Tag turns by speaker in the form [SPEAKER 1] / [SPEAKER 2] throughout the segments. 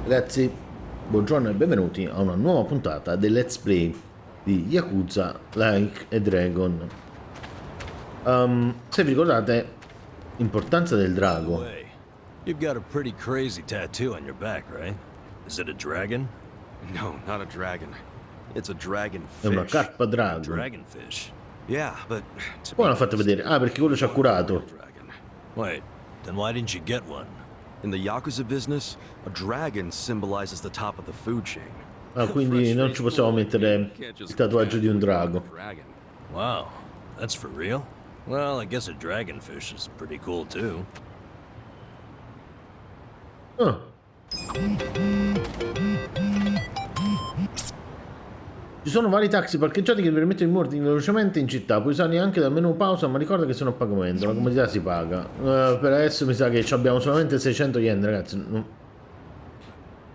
[SPEAKER 1] Ragazzi, buongiorno e benvenuti a una nuova puntata del Let's Play di Yakuza Like a Dragon. Se vi ricordate, l'importanza del drago.
[SPEAKER 2] You've got a pretty crazy tattoo on your back, right? Is it a dragon?
[SPEAKER 3] No, not a dragon. It's a dragonfish.
[SPEAKER 1] È una carpa drago.
[SPEAKER 2] Dragonfish.
[SPEAKER 3] Yeah, but
[SPEAKER 1] Poi l'hanno fatto vedere. Ah, perché quello ci ha curato.
[SPEAKER 2] Wait, then why didn't you get one?
[SPEAKER 3] In the Yakuza business, a dragon symbolizes the top of the food chain.
[SPEAKER 1] Ah, quindi non ci possiamo mettere il tatuaggio di un drago.
[SPEAKER 2] Wow, that's for real? Well, I guess a dragonfish is pretty cool too.
[SPEAKER 1] Ah. Ci sono vari taxi parcheggiati che ti permettono di muoverti velocemente in città. Puoi usarli anche dal menu pausa, ma ricorda che sono a pagamento. La comodità si paga. Per adesso mi sa che abbiamo solamente 600 yen, ragazzi. Dobbiamo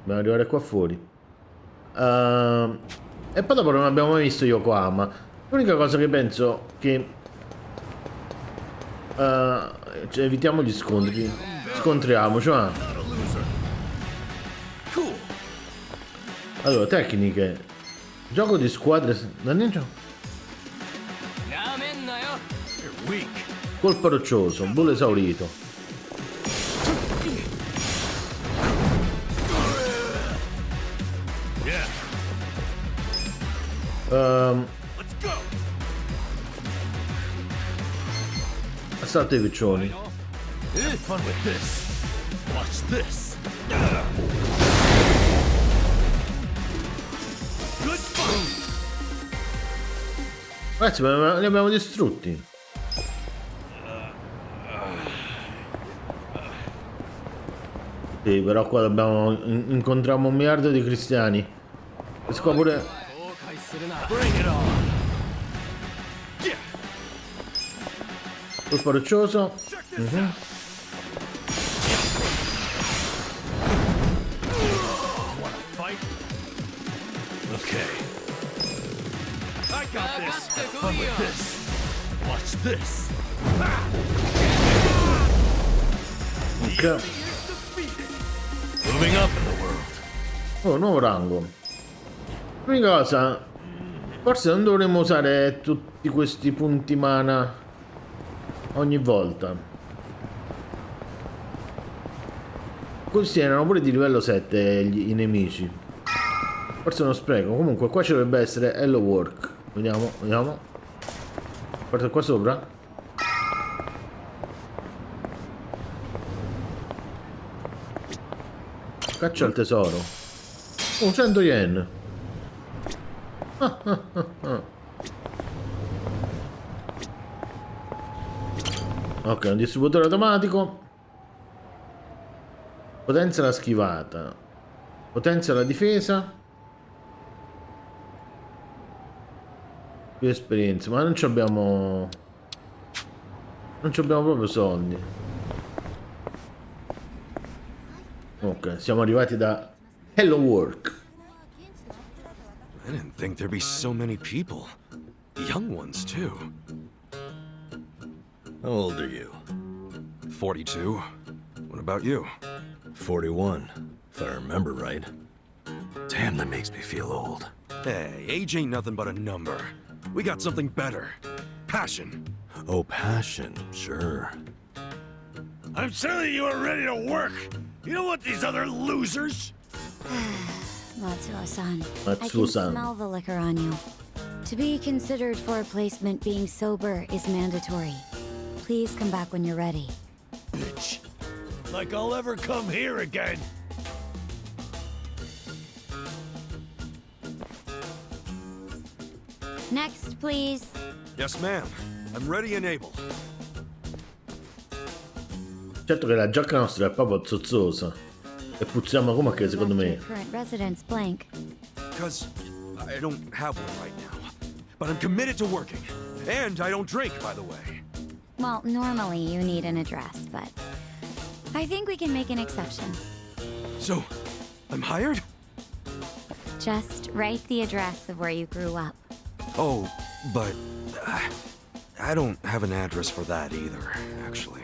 [SPEAKER 1] arrivare qua fuori. E poi dopo non abbiamo mai visto Yokohama. L'unica cosa che penso che cioè, evitiamo gli scontri. Scontriamoci, va. Allora, tecniche. Gioco di squadre da ninja. Colpo roccioso, bullo esaurito. Assalto ai piccioni. Ragazzi, ma li abbiamo distrutti. Sì, però qua dobbiamo incontriamo 1 miliardo di cristiani. Questo qua pure. Colpo roccioso. Ok. Oh, nuovo rango. L'unica cosa, forse non dovremmo usare tutti questi punti mana ogni volta. Questi erano pure di livello 7 i nemici. Forse è uno spreco. Comunque qua ci dovrebbe essere Hello Work. Vediamo, vediamo. Guarda qua sopra. Caccia al tesoro. 100 yen. Ok, un distributore automatico. Potenzia la schivata. Potenzia la difesa. Più esperienza. Ma non ci abbiamo... Non ci abbiamo proprio soldi. Ok, siamo arrivati da Hello Work.
[SPEAKER 3] I didn't think there'd be so many people. Young ones, too.
[SPEAKER 2] How old are you?
[SPEAKER 3] 42. What about you?
[SPEAKER 2] 41, if I remember right. Damn, that makes me feel old.
[SPEAKER 3] Hey, age ain't nothing but a number. We got something better. Passion.
[SPEAKER 2] Oh, passion, sure.
[SPEAKER 4] I'm telling you are ready to work. You know what these other losers?
[SPEAKER 5] Matsuo-san, I can
[SPEAKER 1] Matsuo-san.
[SPEAKER 5] smell the liquor on you. To be considered for a placement, being sober is mandatory. Please come back when you're ready.
[SPEAKER 4] Bitch. Like I'll ever come here again.
[SPEAKER 5] Next, please.
[SPEAKER 3] Yes, ma'am. I'm ready and able.
[SPEAKER 1] Certo che la giacca nostra è proprio zozzosa. E puzziamo come che secondo
[SPEAKER 5] Left
[SPEAKER 1] me.
[SPEAKER 5] your current residence blank.
[SPEAKER 3] Because I don't have one right now. But I'm committed to working. And I don't drink, by the way.
[SPEAKER 5] Well, normally you need an address, but I think we can make an exception.
[SPEAKER 3] So, I'm hired?
[SPEAKER 5] Just write the address of where you grew up.
[SPEAKER 3] Oh, but I don't have an address for that either, actually.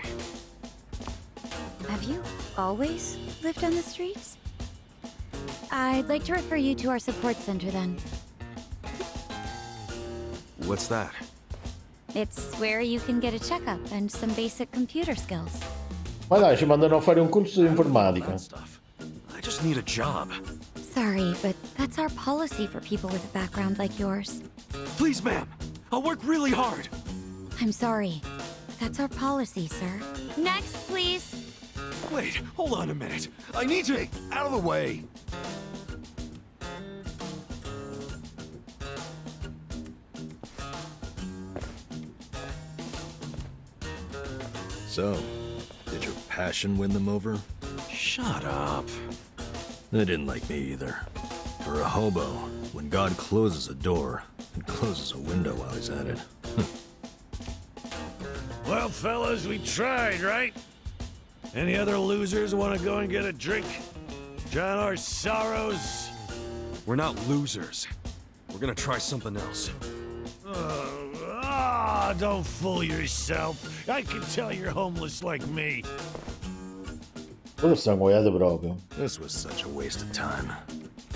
[SPEAKER 5] Have you always lived on the streets? I'd like to refer you to our support center then.
[SPEAKER 3] What's that?
[SPEAKER 5] It's where you can get a checkup and some basic computer skills.
[SPEAKER 1] Ma dai, ci mandano a fare un corso di informatica.
[SPEAKER 3] That stuff. I just need a job.
[SPEAKER 5] Sorry, but that's our policy for people with a background like yours.
[SPEAKER 3] Please, ma'am. I'll work really hard.
[SPEAKER 5] I'm sorry. That's our policy, sir. Next, please.
[SPEAKER 3] Wait, hold on a minute. I need to... Out of the way.
[SPEAKER 2] So, did your passion win them over?
[SPEAKER 3] Shut up.
[SPEAKER 2] They didn't like me either. For a hobo, when God closes a door, he closes a window while he's at it.
[SPEAKER 4] Well, fellas, we tried, right? Any other losers want to go and get a drink? Drown our sorrows?
[SPEAKER 3] We're not losers. We're gonna try something else.
[SPEAKER 4] Don't fool yourself. I can tell you're homeless like me.
[SPEAKER 1] Quello sta ingoiato proprio.
[SPEAKER 2] This was such a waste of time.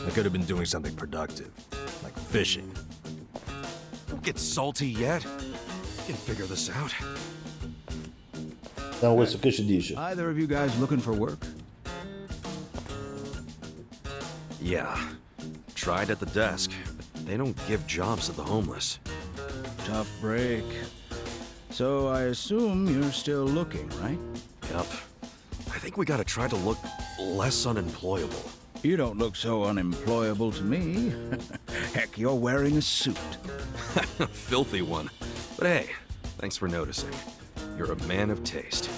[SPEAKER 2] I could have been doing something productive, like fishing.
[SPEAKER 3] Don't get salty yet. We can figure this out.
[SPEAKER 1] No, questo che ci dice?
[SPEAKER 6] Either of you guys looking for work?
[SPEAKER 3] Yeah. Tried at the desk, but they don't give jobs to the homeless.
[SPEAKER 6] Tough break. So I assume you're still looking, right?
[SPEAKER 3] Yup. I think we gotta try to look less unemployable.
[SPEAKER 6] You don't look so unemployable to me. Heck, you're wearing a suit.
[SPEAKER 3] Filthy one. But hey, thanks for noticing. You're a man of taste.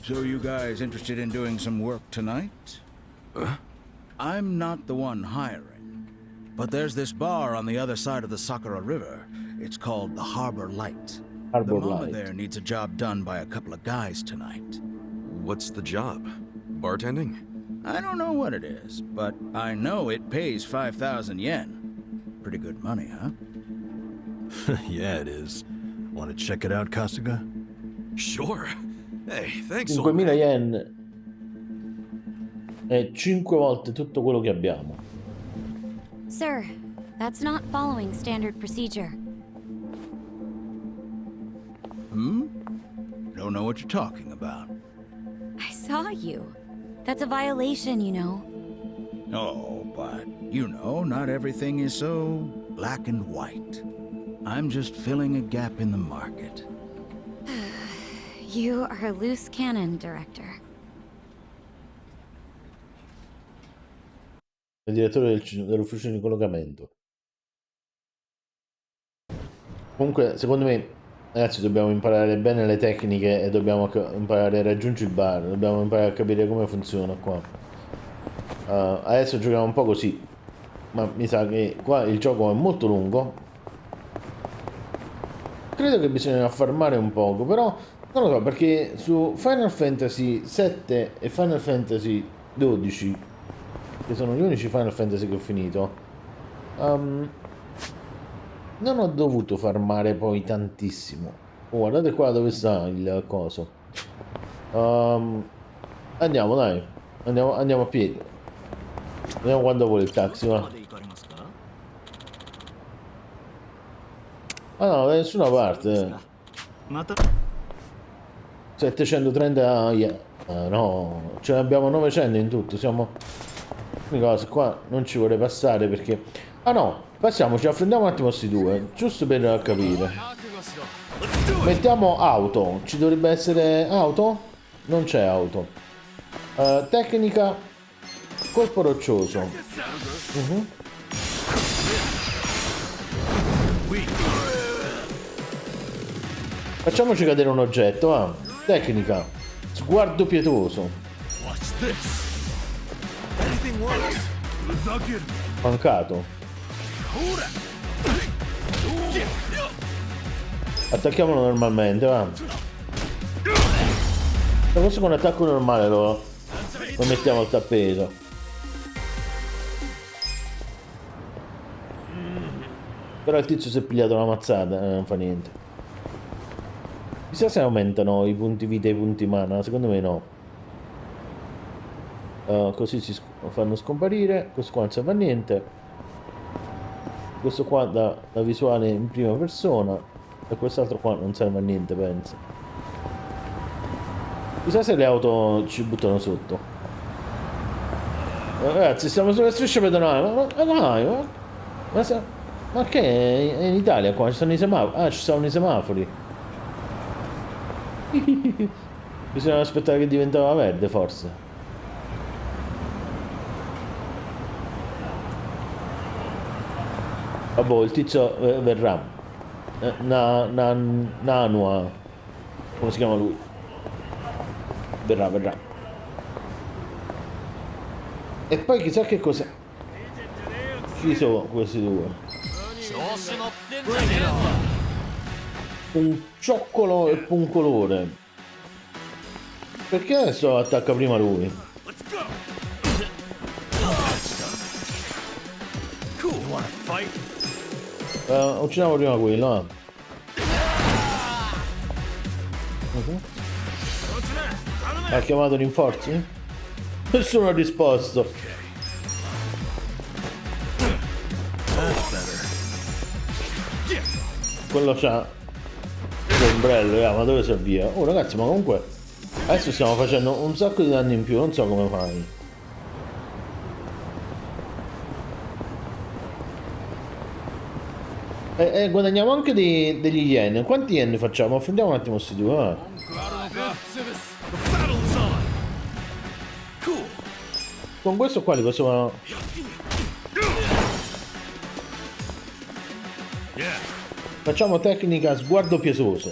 [SPEAKER 6] So you guys interested in doing some work tonight? I'm not the one hiring, but there's this bar on the other side of the Sakura River. It's called the Harbor Light.
[SPEAKER 1] Harbor
[SPEAKER 6] The mama
[SPEAKER 1] Light.
[SPEAKER 6] there needs a job done by a couple of guys tonight.
[SPEAKER 3] What's the job? Bartending?
[SPEAKER 6] I don't know what it is, but I know it pays 5,000 yen. Pretty good money, huh?
[SPEAKER 2] Yeah, it is. Want to check it out, Kasuga?
[SPEAKER 3] Sure. Hey, thanks, old
[SPEAKER 1] 5.000
[SPEAKER 3] man.
[SPEAKER 1] yen è 5 volte tutto quello che abbiamo.
[SPEAKER 5] Sir, that's not following standard procedure.
[SPEAKER 6] Don't know what you're talking about.
[SPEAKER 5] I saw you. That's a violation, you know.
[SPEAKER 6] Oh, but you know, not everything is so black and white. I'm just filling a gap in the market.
[SPEAKER 5] You are a loose cannon, Director.
[SPEAKER 1] Il direttore dell'ufficio di collocamento. Comunque, secondo me, ragazzi, dobbiamo imparare bene le tecniche e dobbiamo imparare a raggiungere il bar. Dobbiamo imparare a capire come funziona qua. Adesso giochiamo un po' così, ma mi sa che qua il gioco è molto lungo. Credo che bisogna farmare un poco, però non lo so, perché su Final Fantasy 7 e Final Fantasy 12, che sono gli unici Final Fantasy che ho finito, non ho dovuto farmare poi tantissimo. Oh, guardate qua dove sta il coso. Andiamo, dai, andiamo a piedi. Vediamo quando vuole il taxi, va. Ah no, da nessuna parte. 730 yen. Ah, no, ce ne abbiamo 900 in tutto. Siamo... L'unica cosa, qua non ci vorrei passare perché... Ah no, passiamoci, affrontiamo un attimo questi due, giusto per capire. Mettiamo auto. Ci dovrebbe essere auto? Non c'è auto. Tecnica. Colpo roccioso. Facciamoci cadere un oggetto, va. Tecnica. Sguardo pietoso. Mancato. Attacchiamolo normalmente, va. Se fosse con un attacco normale lo mettiamo al tappeto. Però il tizio si è pigliato una mazzata, non fa niente. Chissà se aumentano i punti vita e i punti mana, secondo me no. Così si fanno scomparire. Questo qua non serve a niente. Questo qua dà la visuale in prima persona. E quest'altro qua non serve a niente, penso. Chissà se le auto ci buttano sotto. Ragazzi, stiamo sulle strisce pedonali. Ma che è in Italia qua? Ci sono i semafori. Ah, ci sono i semafori. Bisogna aspettare che diventava verde, forse. Vabbè, il tizio verrà. Nanua. Come si chiama lui? Verrà. E poi chissà che cosa. Chi sono questi due? Un cioccolo e un colore. Perché adesso attacca prima lui? Uccidiamo prima quello, Ha chiamato rinforzi? Nessuno ha risposto. Quello c'ha l'ombrello, ma dove si avvia? Oh ragazzi, ma comunque adesso stiamo facendo un sacco di danni in più, non so come fai. E guadagniamo anche degli yen. Quanti yen facciamo? Affrontiamo un attimo questi due. Con questo qua li possiamo... Facciamo tecnica sguardo piesoso.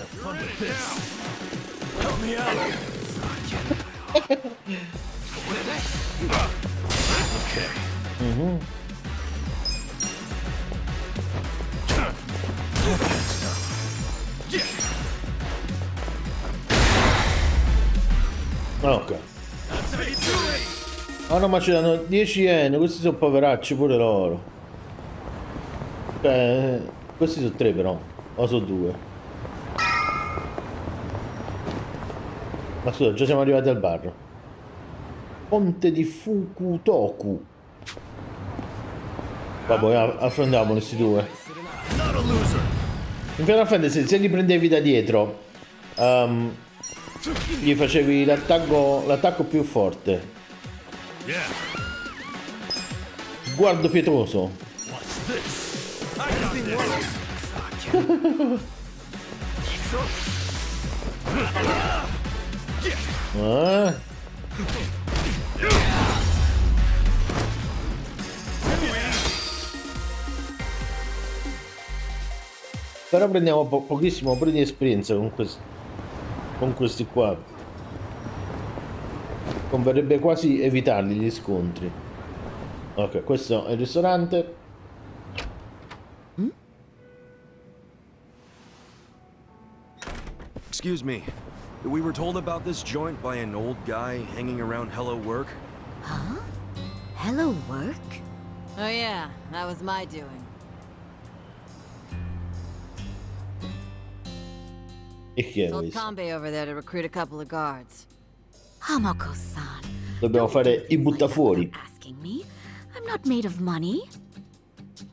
[SPEAKER 1] Ok. Ah no, ma ci danno 10 yen, questi sono poveracci pure loro. Questi sono 3 però, o sono 2. Ma scusa, già siamo arrivati al bar. Ponte di Fukutoku. Vabbè, affrontiamo questi due. In Final Fantasy, se li prendevi da dietro, gli facevi l'attacco più forte. Guardo pietoso. Però prendiamo pochissimo pure di esperienza con questi qua. Converrebbe quasi evitarli gli scontri. Ok, questo è il ristorante.
[SPEAKER 3] Excuse me. We were told about this joint by an old guy hanging around Hello Work.
[SPEAKER 5] Huh? Hello Work?
[SPEAKER 7] Oh yeah, that was my doing.
[SPEAKER 1] E chi è
[SPEAKER 7] Told
[SPEAKER 1] questo?
[SPEAKER 7] Kambe over there to recruit a couple of guards.
[SPEAKER 5] Hamako-san.
[SPEAKER 1] Dobbiamo fare i buttafuori.
[SPEAKER 5] Asking me? I'm not made of money.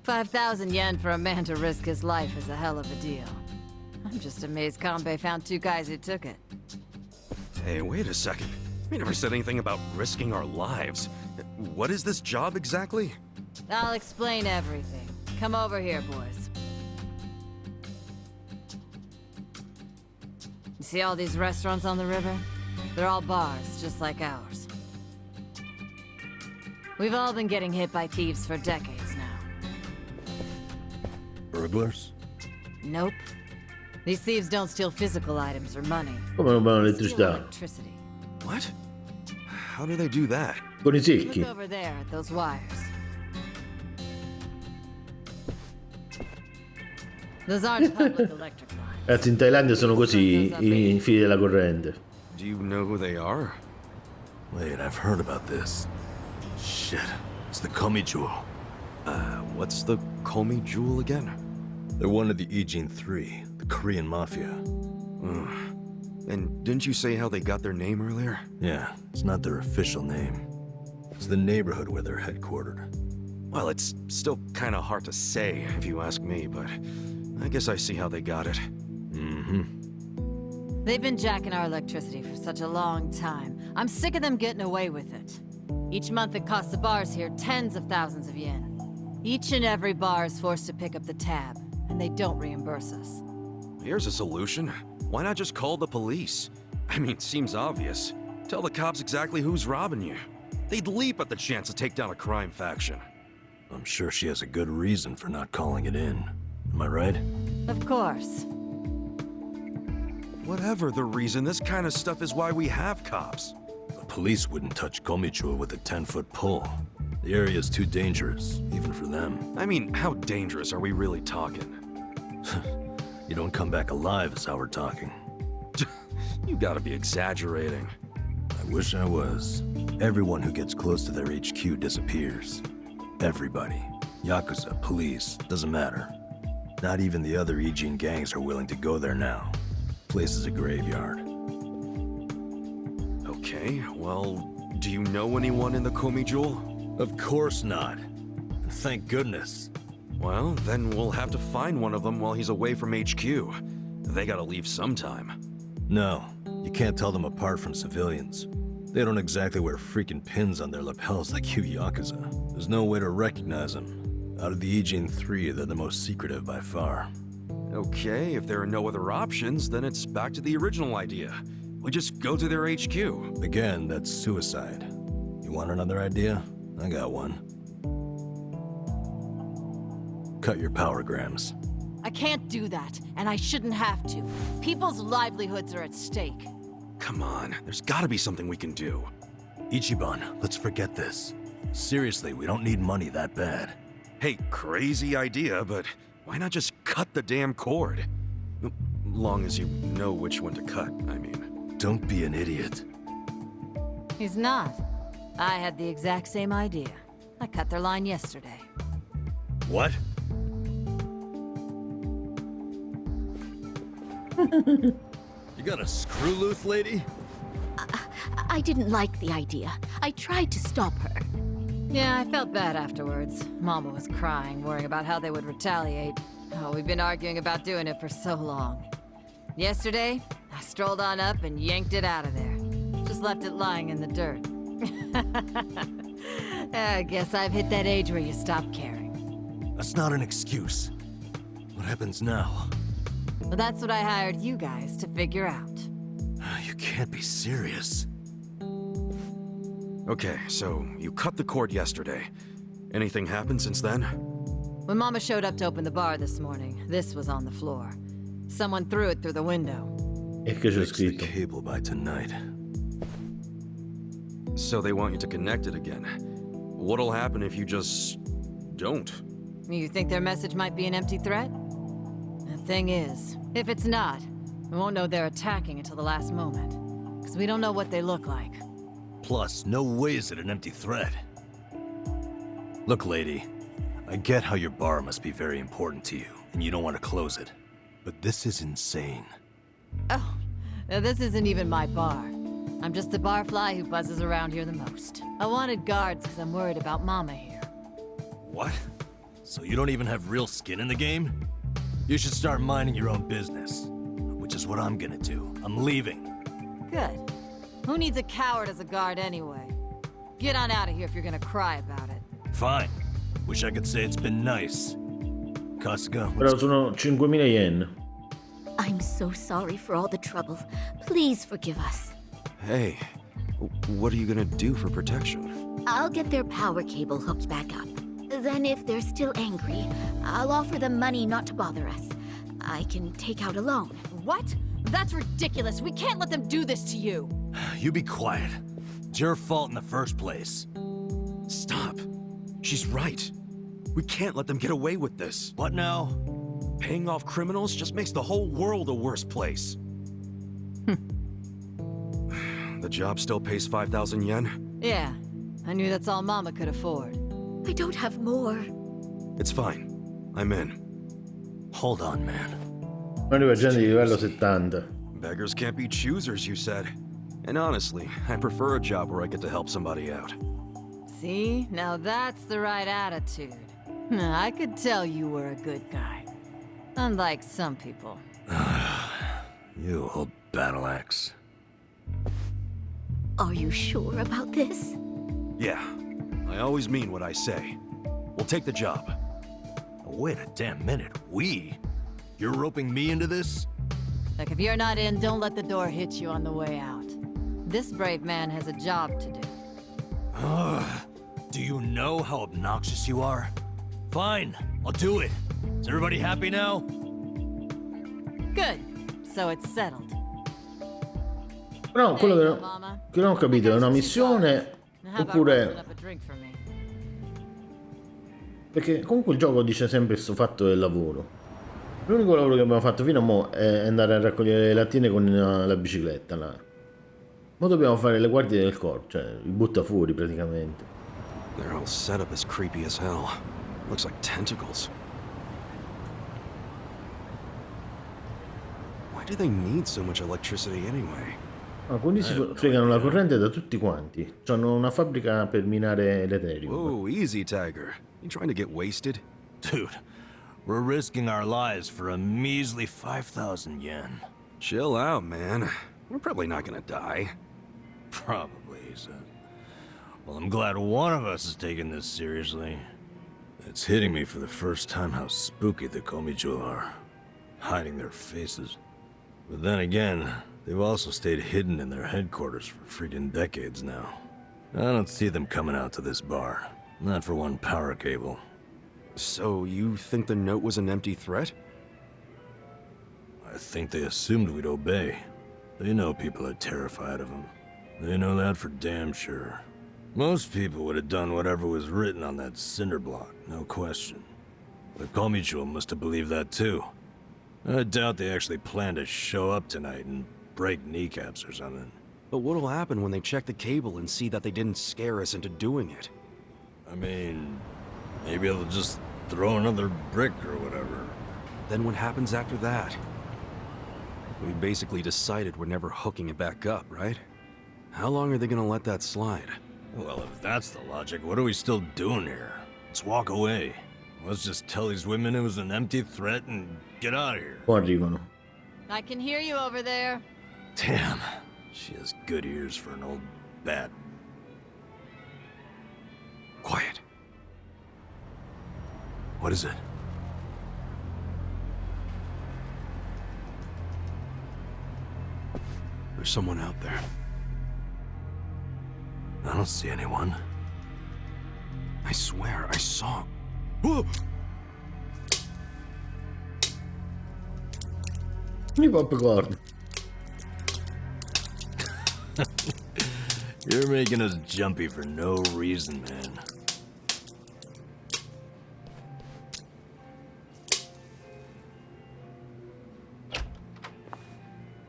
[SPEAKER 7] 5,000 yen for a man to risk his life is a hell of a deal. I'm just amazed Kambe found 2 guys who took it.
[SPEAKER 3] Hey, wait a second. We never said anything about risking our lives. What is this job exactly?
[SPEAKER 7] I'll explain everything. Come over here, boys. You see all these restaurants on the river? They're all bars, just like ours. We've all been getting hit by thieves for decades now.
[SPEAKER 2] Burglars?
[SPEAKER 7] Nope. These thieves don't steal physical items or money.
[SPEAKER 1] Come non vanno
[SPEAKER 7] They steal
[SPEAKER 1] l'elettricità?
[SPEAKER 7] electricity.
[SPEAKER 3] What? How do they do that?
[SPEAKER 1] Con i secchi.
[SPEAKER 7] Look over there at those wires. Those aren't public electric lines.
[SPEAKER 1] Ragazzi, in Thailandia sono così i fili della corrente.
[SPEAKER 3] Do you know who they are?
[SPEAKER 2] Wait, I've heard about this. Shit, it's the Geomijul.
[SPEAKER 3] What's the Geomijul again?
[SPEAKER 2] They're one of the Ijin 3, the Korean mafia.
[SPEAKER 3] And didn't you say how they got their name earlier?
[SPEAKER 2] Yeah, it's not their official name. It's the neighborhood where they're headquartered.
[SPEAKER 3] Well, it's still kind of hard to say, if you ask me, but I guess I see how they got it.
[SPEAKER 2] Mm-hmm.
[SPEAKER 7] They've been jacking our electricity for such a long time. I'm sick of them getting away with it. Each month it costs the bars here tens of thousands of yen. Each and every bar is forced to pick up the tab, and they don't reimburse us.
[SPEAKER 3] Here's a solution. Why not just call the police? I mean, seems obvious. Tell the cops exactly who's robbing you. They'd leap at the chance to take down a crime faction.
[SPEAKER 2] I'm sure she has a good reason for not calling it in. Am I right?
[SPEAKER 7] Of course.
[SPEAKER 3] Whatever the reason, this kind of stuff is why we have cops.
[SPEAKER 2] The police wouldn't touch Geomijul with a 10-foot pole. The area's too dangerous, even for them.
[SPEAKER 3] I mean, how dangerous are we really talking?
[SPEAKER 2] You don't come back alive is how we're talking.
[SPEAKER 3] You gotta be exaggerating.
[SPEAKER 2] I wish I was. Everyone who gets close to their HQ disappears. Everybody. Yakuza, police, doesn't matter. Not even the other Ijin gangs are willing to go there now. Place is a graveyard.
[SPEAKER 3] Okay, well, do you know anyone in the Geomijul?
[SPEAKER 2] Of course not. And thank goodness.
[SPEAKER 3] Well, then we'll have to find one of them while he's away from HQ. They gotta leave sometime.
[SPEAKER 2] No, you can't tell them apart from civilians. They don't exactly wear freaking pins on their lapels like you Yakuza. There's no way to recognize them. Out of the Ijin 3, they're the most secretive by far.
[SPEAKER 3] Okay, if there are no other options, then it's back to the original idea. We just go to their HQ.
[SPEAKER 2] Again, that's suicide. You want another idea? I got one. Cut your power grams.
[SPEAKER 7] I can't do that, and I shouldn't have to. People's livelihoods are at stake.
[SPEAKER 3] Come on, there's gotta be something we can do.
[SPEAKER 2] Ichiban, let's forget this. Seriously, we don't need money that bad.
[SPEAKER 3] Hey, crazy idea, but why not just cut the damn cord? Long as you know which one to cut, I mean.
[SPEAKER 2] Don't be an idiot.
[SPEAKER 7] He's not. I had the exact same idea. I cut their line yesterday.
[SPEAKER 2] What? You got a screw loose, lady?
[SPEAKER 8] I didn't like the idea. I tried to stop her.
[SPEAKER 7] Yeah, I felt bad afterwards. Mama was crying, worrying about how they would retaliate. Oh, we've been arguing about doing it for so long. Yesterday, I strolled on up and yanked it out of there. Just left it lying in the dirt. I guess I've hit that age where you stop caring.
[SPEAKER 2] That's not an excuse. What happens now?
[SPEAKER 7] Well, that's what I hired you guys to figure out.
[SPEAKER 2] You can't be serious.
[SPEAKER 3] Okay, so you cut the cord yesterday. Anything happened since then?
[SPEAKER 7] When Mama showed up to open the bar this morning, this was on the floor. Someone threw it through the window.
[SPEAKER 1] E che c'è
[SPEAKER 2] Fix the
[SPEAKER 1] scritto?
[SPEAKER 2] cable by tonight.
[SPEAKER 3] So they want you to connect it again. What'll happen if you just don't?
[SPEAKER 7] You think their message might be an empty threat? The thing is, if it's not, we won't know they're attacking until the last moment. Because we don't know what they look like.
[SPEAKER 2] Plus, no way is it an empty threat. Look, lady, I get how your bar must be very important to you, and you don't want to close it. But this is insane.
[SPEAKER 7] Oh, now this isn't even my bar. I'm just the barfly who buzzes around here the most. I wanted guards because I'm worried about Mama here.
[SPEAKER 2] What? So you don't even have real skin in the game? You should start minding your own business. Which is what I'm gonna do. I'm leaving.
[SPEAKER 7] Good. Who needs a coward as a guard anyway? Get on out of here if you're gonna cry about it.
[SPEAKER 2] Fine. Wish I could say it's been nice. Kasuga,
[SPEAKER 1] Però sono 5.000 yen.
[SPEAKER 8] I'm so sorry for all the trouble. Please forgive us.
[SPEAKER 3] Hey, what are you gonna do for protection?
[SPEAKER 8] I'll get their power cable hooked back up. Then if they're still angry, I'll offer them money not to bother us. I can take out a loan.
[SPEAKER 7] What? That's ridiculous. We can't let them do this to you.
[SPEAKER 2] you be quiet. It's your fault in the first place.
[SPEAKER 3] Stop. She's right. We can't let them get away with this.
[SPEAKER 2] What now?
[SPEAKER 3] Paying off criminals just makes the whole world a worse place. The job still pays 5,000 yen?
[SPEAKER 7] Yeah, I knew that's all Mama could afford.
[SPEAKER 8] I don't have more.
[SPEAKER 3] It's fine. I'm in.
[SPEAKER 2] Hold on, man.
[SPEAKER 1] Arriva gente di livello 70.
[SPEAKER 3] Beggars can't be choosers, you said. And honestly, I prefer a job where I get to help somebody out.
[SPEAKER 7] See? Now that's the right attitude. I could tell you were a good guy. Unlike some people.
[SPEAKER 2] You old battle axe.
[SPEAKER 8] Are you sure about this?
[SPEAKER 3] Yeah, I always mean what I say. We'll take the job.
[SPEAKER 2] Wait a damn minute. You're roping me into this?
[SPEAKER 7] Look, if you're not in, don't let the door hit you on the way out. This brave man has a job to do.
[SPEAKER 2] Do you know how obnoxious you are? Fine, I'll do it. Is everybody happy now?
[SPEAKER 7] Good. So it's settled.
[SPEAKER 1] Però quello
[SPEAKER 7] There you
[SPEAKER 1] che,
[SPEAKER 7] go, Mama.
[SPEAKER 1] che non ho capito è una missione
[SPEAKER 7] Now how about
[SPEAKER 1] oppure...
[SPEAKER 7] roasting up a drink for me?
[SPEAKER 1] Perché comunque il gioco dice sempre questo fatto del lavoro. L'unico lavoro che abbiamo fatto fino a mo' è andare a raccogliere le lattine con la bicicletta là. Mo' dobbiamo fare le guardie del corpo, cioè i buttafuori praticamente.
[SPEAKER 3] Their whole setup is creepy as hell. Looks like tentacles. Why do they need so much electricity anyway?
[SPEAKER 1] Quindi si fregano la corrente da tutti quanti. C'hanno una fabbrica per minare l'eterium.
[SPEAKER 3] Whoa, easy, Tiger. You trying to get wasted?
[SPEAKER 2] Dude, we're risking our lives for a measly 5,000 yen.
[SPEAKER 3] Chill out, man. We're probably not gonna die.
[SPEAKER 2] Probably, he said. Well, I'm glad one of us is taking this seriously. It's hitting me for the first time how spooky the Geomijul are, hiding their faces. But then again, they've also stayed hidden in their headquarters for freaking decades now. I don't see them coming out to this bar. Not for one power cable.
[SPEAKER 3] So you think the note was an empty threat?
[SPEAKER 2] I think they assumed we'd obey. They know people are terrified of them. They know that for damn sure. Most people would have done whatever was written on that cinder block, no question. The Geomijul must have believed that too. I doubt they actually plan to show up tonight and break kneecaps or something.
[SPEAKER 3] But what'll happen when they check the cable and see that they didn't scare us into doing it?
[SPEAKER 2] I mean, maybe they'll just throw another brick or whatever.
[SPEAKER 3] Then what happens after that? We basically decided we're never hooking it back up, right? How long are they gonna let that slide?
[SPEAKER 2] Well, if that's the logic, what are we still doing here? Let's walk away. Let's just tell these women it was an empty threat and get out of here.
[SPEAKER 1] Poi arrivano.
[SPEAKER 7] I can hear you over there.
[SPEAKER 2] Damn, she has good ears for an old bat.
[SPEAKER 3] Quiet.
[SPEAKER 2] What is it?
[SPEAKER 3] There's someone out there.
[SPEAKER 2] I don't see anyone.
[SPEAKER 3] I swear, I saw... Whoa!
[SPEAKER 1] I popcorn.
[SPEAKER 2] You're making us jumpy for no reason, man.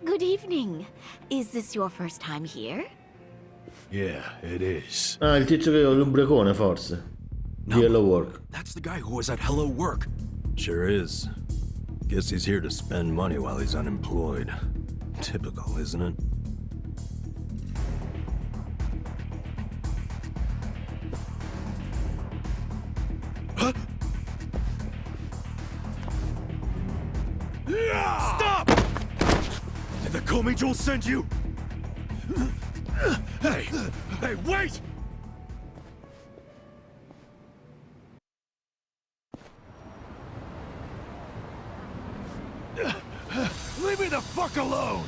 [SPEAKER 8] Good evening. Is this your first time here?
[SPEAKER 2] Yeah, it is.
[SPEAKER 1] Ah, il tizio che è l'ubrecone forse. Di Hello Work.
[SPEAKER 3] That's the guy who was at Hello Work.
[SPEAKER 2] Sure is. Guess he's here to spend money while he's unemployed. Typical, isn't it?
[SPEAKER 3] Huh? Stop! Did the Geomijul send you? Hey! Hey, wait!
[SPEAKER 4] Leave me the fuck alone!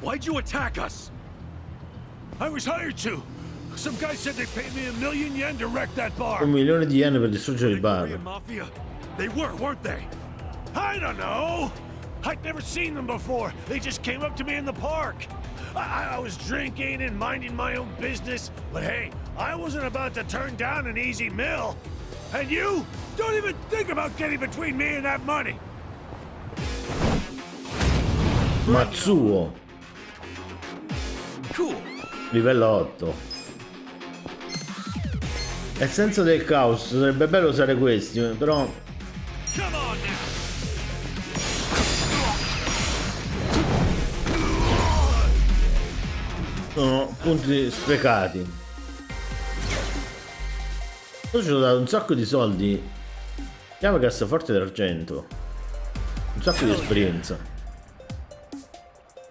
[SPEAKER 3] Why'd you attack us?
[SPEAKER 4] I was hired to. Some guy said they paid me 1,000,000 yen to wreck that bar.
[SPEAKER 1] 1.000.000 di yen per distruggere il bar.
[SPEAKER 3] Korean Mafia? They were, weren't they?
[SPEAKER 4] I don't know. I'd never seen them before. They just came up to me in the park. I was drinking and minding my own business, but hey, I wasn't about to turn down an easy mill. And you? Don't even think about getting between me and that money.
[SPEAKER 1] Matsuo.
[SPEAKER 3] Cool.
[SPEAKER 1] Livello 8. È il senso del caos, sarebbe bello usare questi, però...
[SPEAKER 4] Come on now.
[SPEAKER 1] Sono punti sprecati. Poi ci ho dato un sacco di soldi. Chiave cassaforte d'argento. Un sacco di esperienza.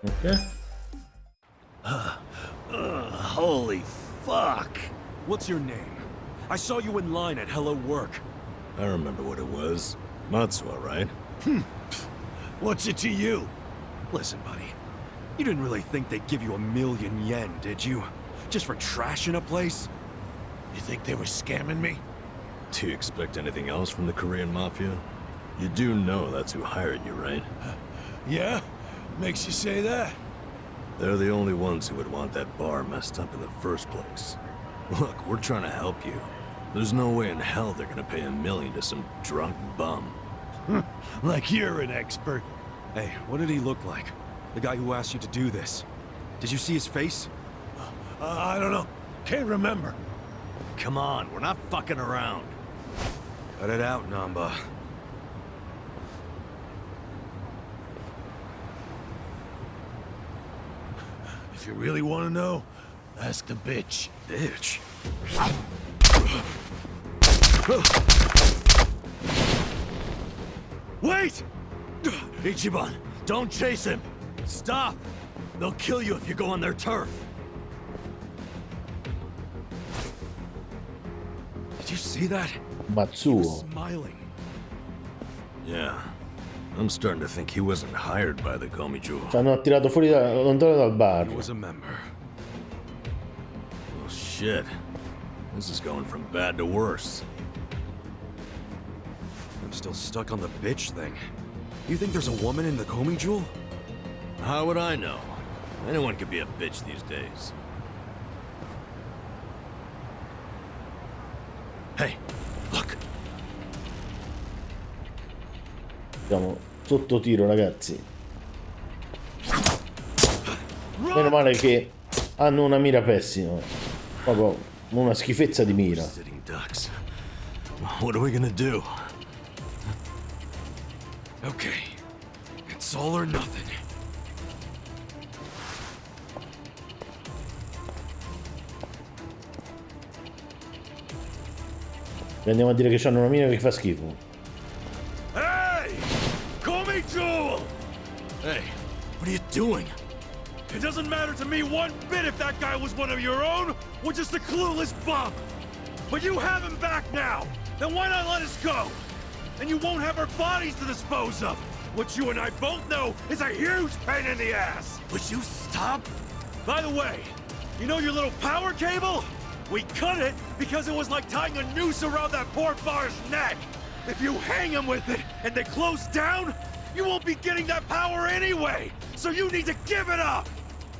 [SPEAKER 1] Ok.
[SPEAKER 4] Holy fuck.
[SPEAKER 3] What's your name? I saw you in line at Hello Work.
[SPEAKER 2] I remember what it was. Matsuo, right?
[SPEAKER 4] What's it to you?
[SPEAKER 3] Listen, buddy. You didn't really think they'd give you $1,000,000 yen, did you? Just for trashing a place?
[SPEAKER 4] You think they were scamming me?
[SPEAKER 2] Do you expect anything else from the Korean Mafia? You do know that's who hired you, right?
[SPEAKER 4] Yeah? Makes you say that?
[SPEAKER 2] They're the only ones who would want that bar messed up in the first place. Look, we're trying to help you. There's no way in hell they're gonna pay $1,000,000 to some drunk bum.
[SPEAKER 4] Like you're an expert.
[SPEAKER 3] Hey, what did he look like? The guy who asked you to do this. Did you see his face?
[SPEAKER 4] I don't know. Can't remember.
[SPEAKER 2] Come on, we're not fucking around.
[SPEAKER 3] Cut it out, Nanba.
[SPEAKER 4] If you really want to know, ask the bitch.
[SPEAKER 3] Bitch.
[SPEAKER 4] Wait!
[SPEAKER 2] Ichiban, don't chase him! Stop! They'll kill you if you go on their turf.
[SPEAKER 3] Did you see that? He
[SPEAKER 1] Matsuo.
[SPEAKER 3] was smiling.
[SPEAKER 2] Yeah. I'm starting to think he wasn't hired by the Geomijul.
[SPEAKER 1] Ci hanno attirato fuori lontano dal bar.
[SPEAKER 3] He was a member.
[SPEAKER 2] Oh shit. This is going from bad to worse.
[SPEAKER 3] I'm still stuck on the bitch thing. You think there's a woman in the Geomijul?
[SPEAKER 2] How would I know? Anyone could be a bitch these days. Hey, look.
[SPEAKER 1] Siamo sotto tiro, ragazzi. Meno male che hanno una mira pessima. Proprio una schifezza di mira.
[SPEAKER 2] Sitting ducks. What are we gonna do?
[SPEAKER 3] Okay. It's all or nothing.
[SPEAKER 1] Andiamo a dire che hanno una mira che fa schifo.
[SPEAKER 4] Hey! Geomijul!
[SPEAKER 2] Hey, what are you doing?
[SPEAKER 4] It doesn't matter to me one bit if that guy was one of your own or just a clueless bum. But you have him back now. Then why not let us go? And you won't have our bodies to dispose of. What you and I both know is a huge pain in the ass.
[SPEAKER 2] Would you stop?
[SPEAKER 4] By the way, you know your little power cable? We cut it because it was like tying a noose around that poor far's neck. If you hang him with it and they close down, you won't be getting that power anyway. So you need to give it up.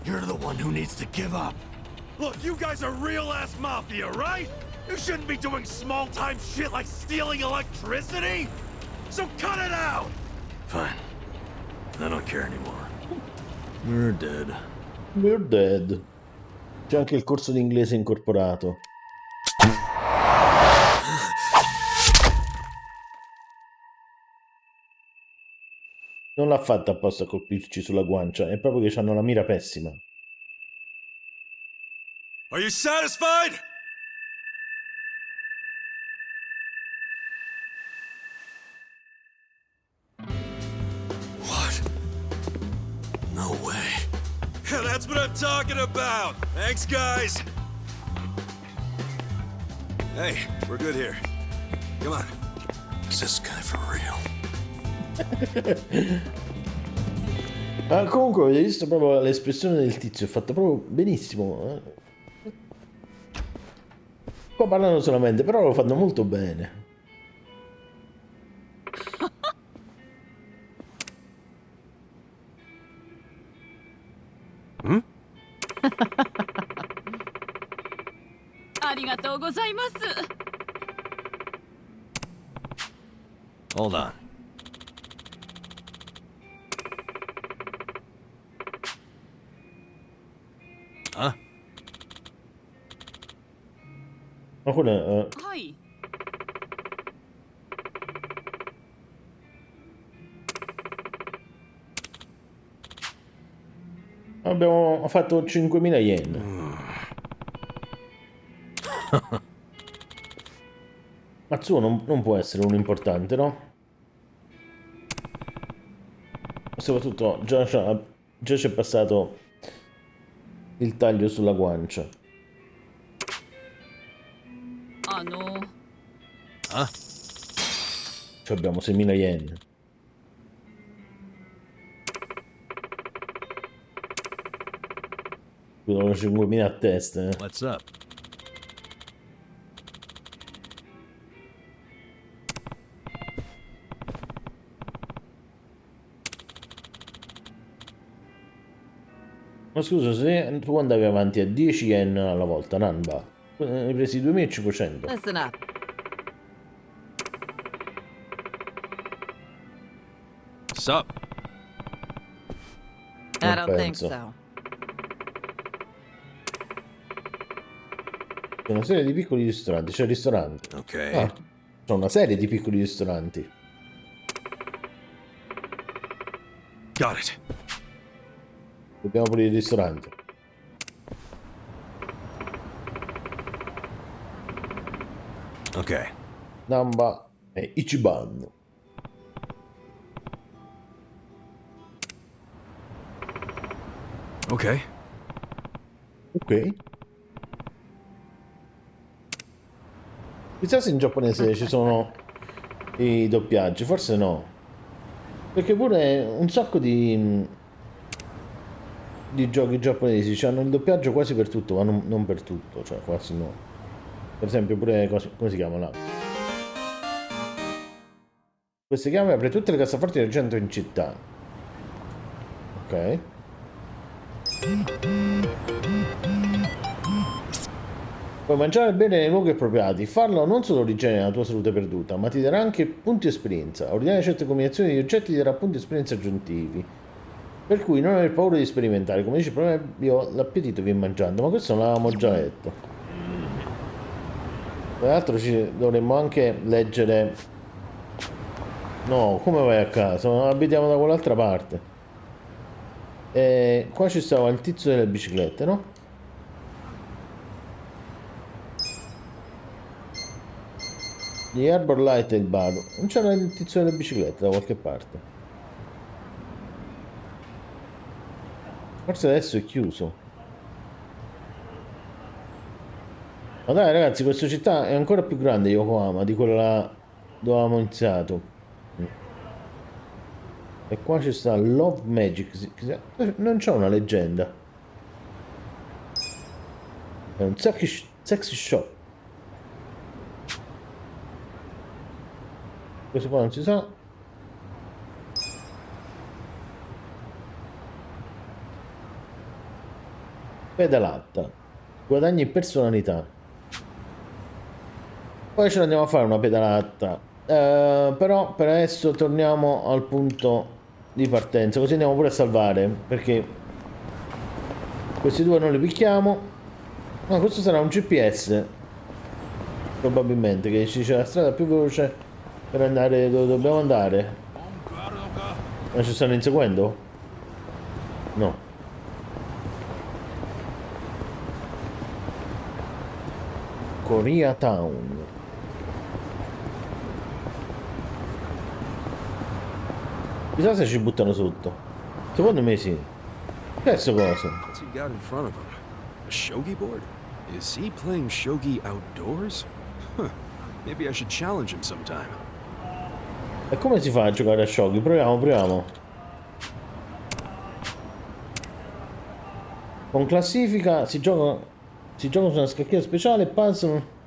[SPEAKER 2] You're the one who needs to give up.
[SPEAKER 4] Look, you guys are real-ass mafia, right? You shouldn't be doing small-time shit like stealing electricity. So cut it out.
[SPEAKER 2] Fine. I don't care anymore. We're dead.
[SPEAKER 1] We're dead. C'è anche il corso di inglese incorporato. Non l'ha fatta apposta a colpirci sulla guancia, è proprio che hanno la mira pessima.
[SPEAKER 3] Are you satisfied?
[SPEAKER 2] What? No way.
[SPEAKER 3] Yeah, that's what I'm talking about. Thanks, guys. Hey, we're good here. Come on.
[SPEAKER 2] Is this guy for real?
[SPEAKER 1] Ah, comunque avete visto proprio l'espressione del tizio, è fatta proprio benissimo. Qua parlano solamente, però lo fanno molto bene.
[SPEAKER 9] Arigatou gozaimasu.
[SPEAKER 2] Hold on. Huh?
[SPEAKER 1] Ma quello è...
[SPEAKER 9] はい。
[SPEAKER 1] Abbiamo fatto 5.000 yen. Matsuo non può essere un importante, no? Soprattutto già ci è passato il taglio sulla guancia.
[SPEAKER 7] Ah no.
[SPEAKER 1] Ci abbiamo 6.000 yen. Sono 5.000 a testa.
[SPEAKER 2] What's up?
[SPEAKER 1] Ma scusa, se tu andavi avanti a 10 yen alla volta, Nanba, ne hai presi 2.500.
[SPEAKER 7] Listen up.
[SPEAKER 3] Sup?
[SPEAKER 7] I don't think
[SPEAKER 1] penso.
[SPEAKER 7] so.
[SPEAKER 1] C'è una serie di piccoli ristoranti, c'è il ristorante.
[SPEAKER 2] Okay.
[SPEAKER 1] Ah, c'è una serie di piccoli ristoranti.
[SPEAKER 3] Got it.
[SPEAKER 1] Dobbiamo pulire il ristorante.
[SPEAKER 2] Okay.
[SPEAKER 1] Namba e Ichiban.
[SPEAKER 3] Okay.
[SPEAKER 1] Ok. Chissà se in giapponese ci sono i doppiaggi, forse no. Perché pure un sacco di giochi giapponesi hanno il doppiaggio quasi per tutto, ma non per tutto, cioè quasi no. Per esempio pure, come si chiama là? Queste chiave apre tutte le cassaforti del centro in città. Ok. Puoi mangiare e bere nei luoghi appropriati. Farlo non solo rigenera la tua salute perduta, ma ti darà anche punti esperienza. Ordinare certe combinazioni di oggetti ti darà punti esperienza aggiuntivi. Per cui non aver paura di sperimentare. Come dice il proverbio, l'appetito viene mangiando. Ma questo non l'avevamo già letto. Tra l'altro ci dovremmo anche leggere... No, come vai a casa? Abitiamo da quell'altra parte. E qua ci stava il tizio delle biciclette, no? Gli Arbor Light e il bar. Non c'era il tizio delle biciclette da qualche parte? Forse adesso è chiuso. Ma dai ragazzi, questa città è ancora più grande Yokohama di quella dove avevamo iniziato. E qua ci sta Love Magic. Non c'è una leggenda. È un sexy shop. Questo qua non si sa. Pedalata. Guadagni personalità. Poi ce ne andiamo a fare una pedalata. Però per adesso torniamo al punto di partenza. Così andiamo pure a salvare. Perché questi due non li picchiamo. Ma questo sarà un GPS. Probabilmente. Che ci dice la strada più veloce per andare dove dobbiamo andare. Ma ci stanno inseguendo? No. Koreatown. Chissà se ci buttano sotto. Secondo me sì. Che è sto coso?
[SPEAKER 3] What's he got in front of him? A shogi board? Is he playing shogi outdoors? Huh. Maybe I should challenge him sometime.
[SPEAKER 1] E come si fa a giocare a shogi? Proviamo. Con classifica si gioca su una scacchiera speciale e puzzle.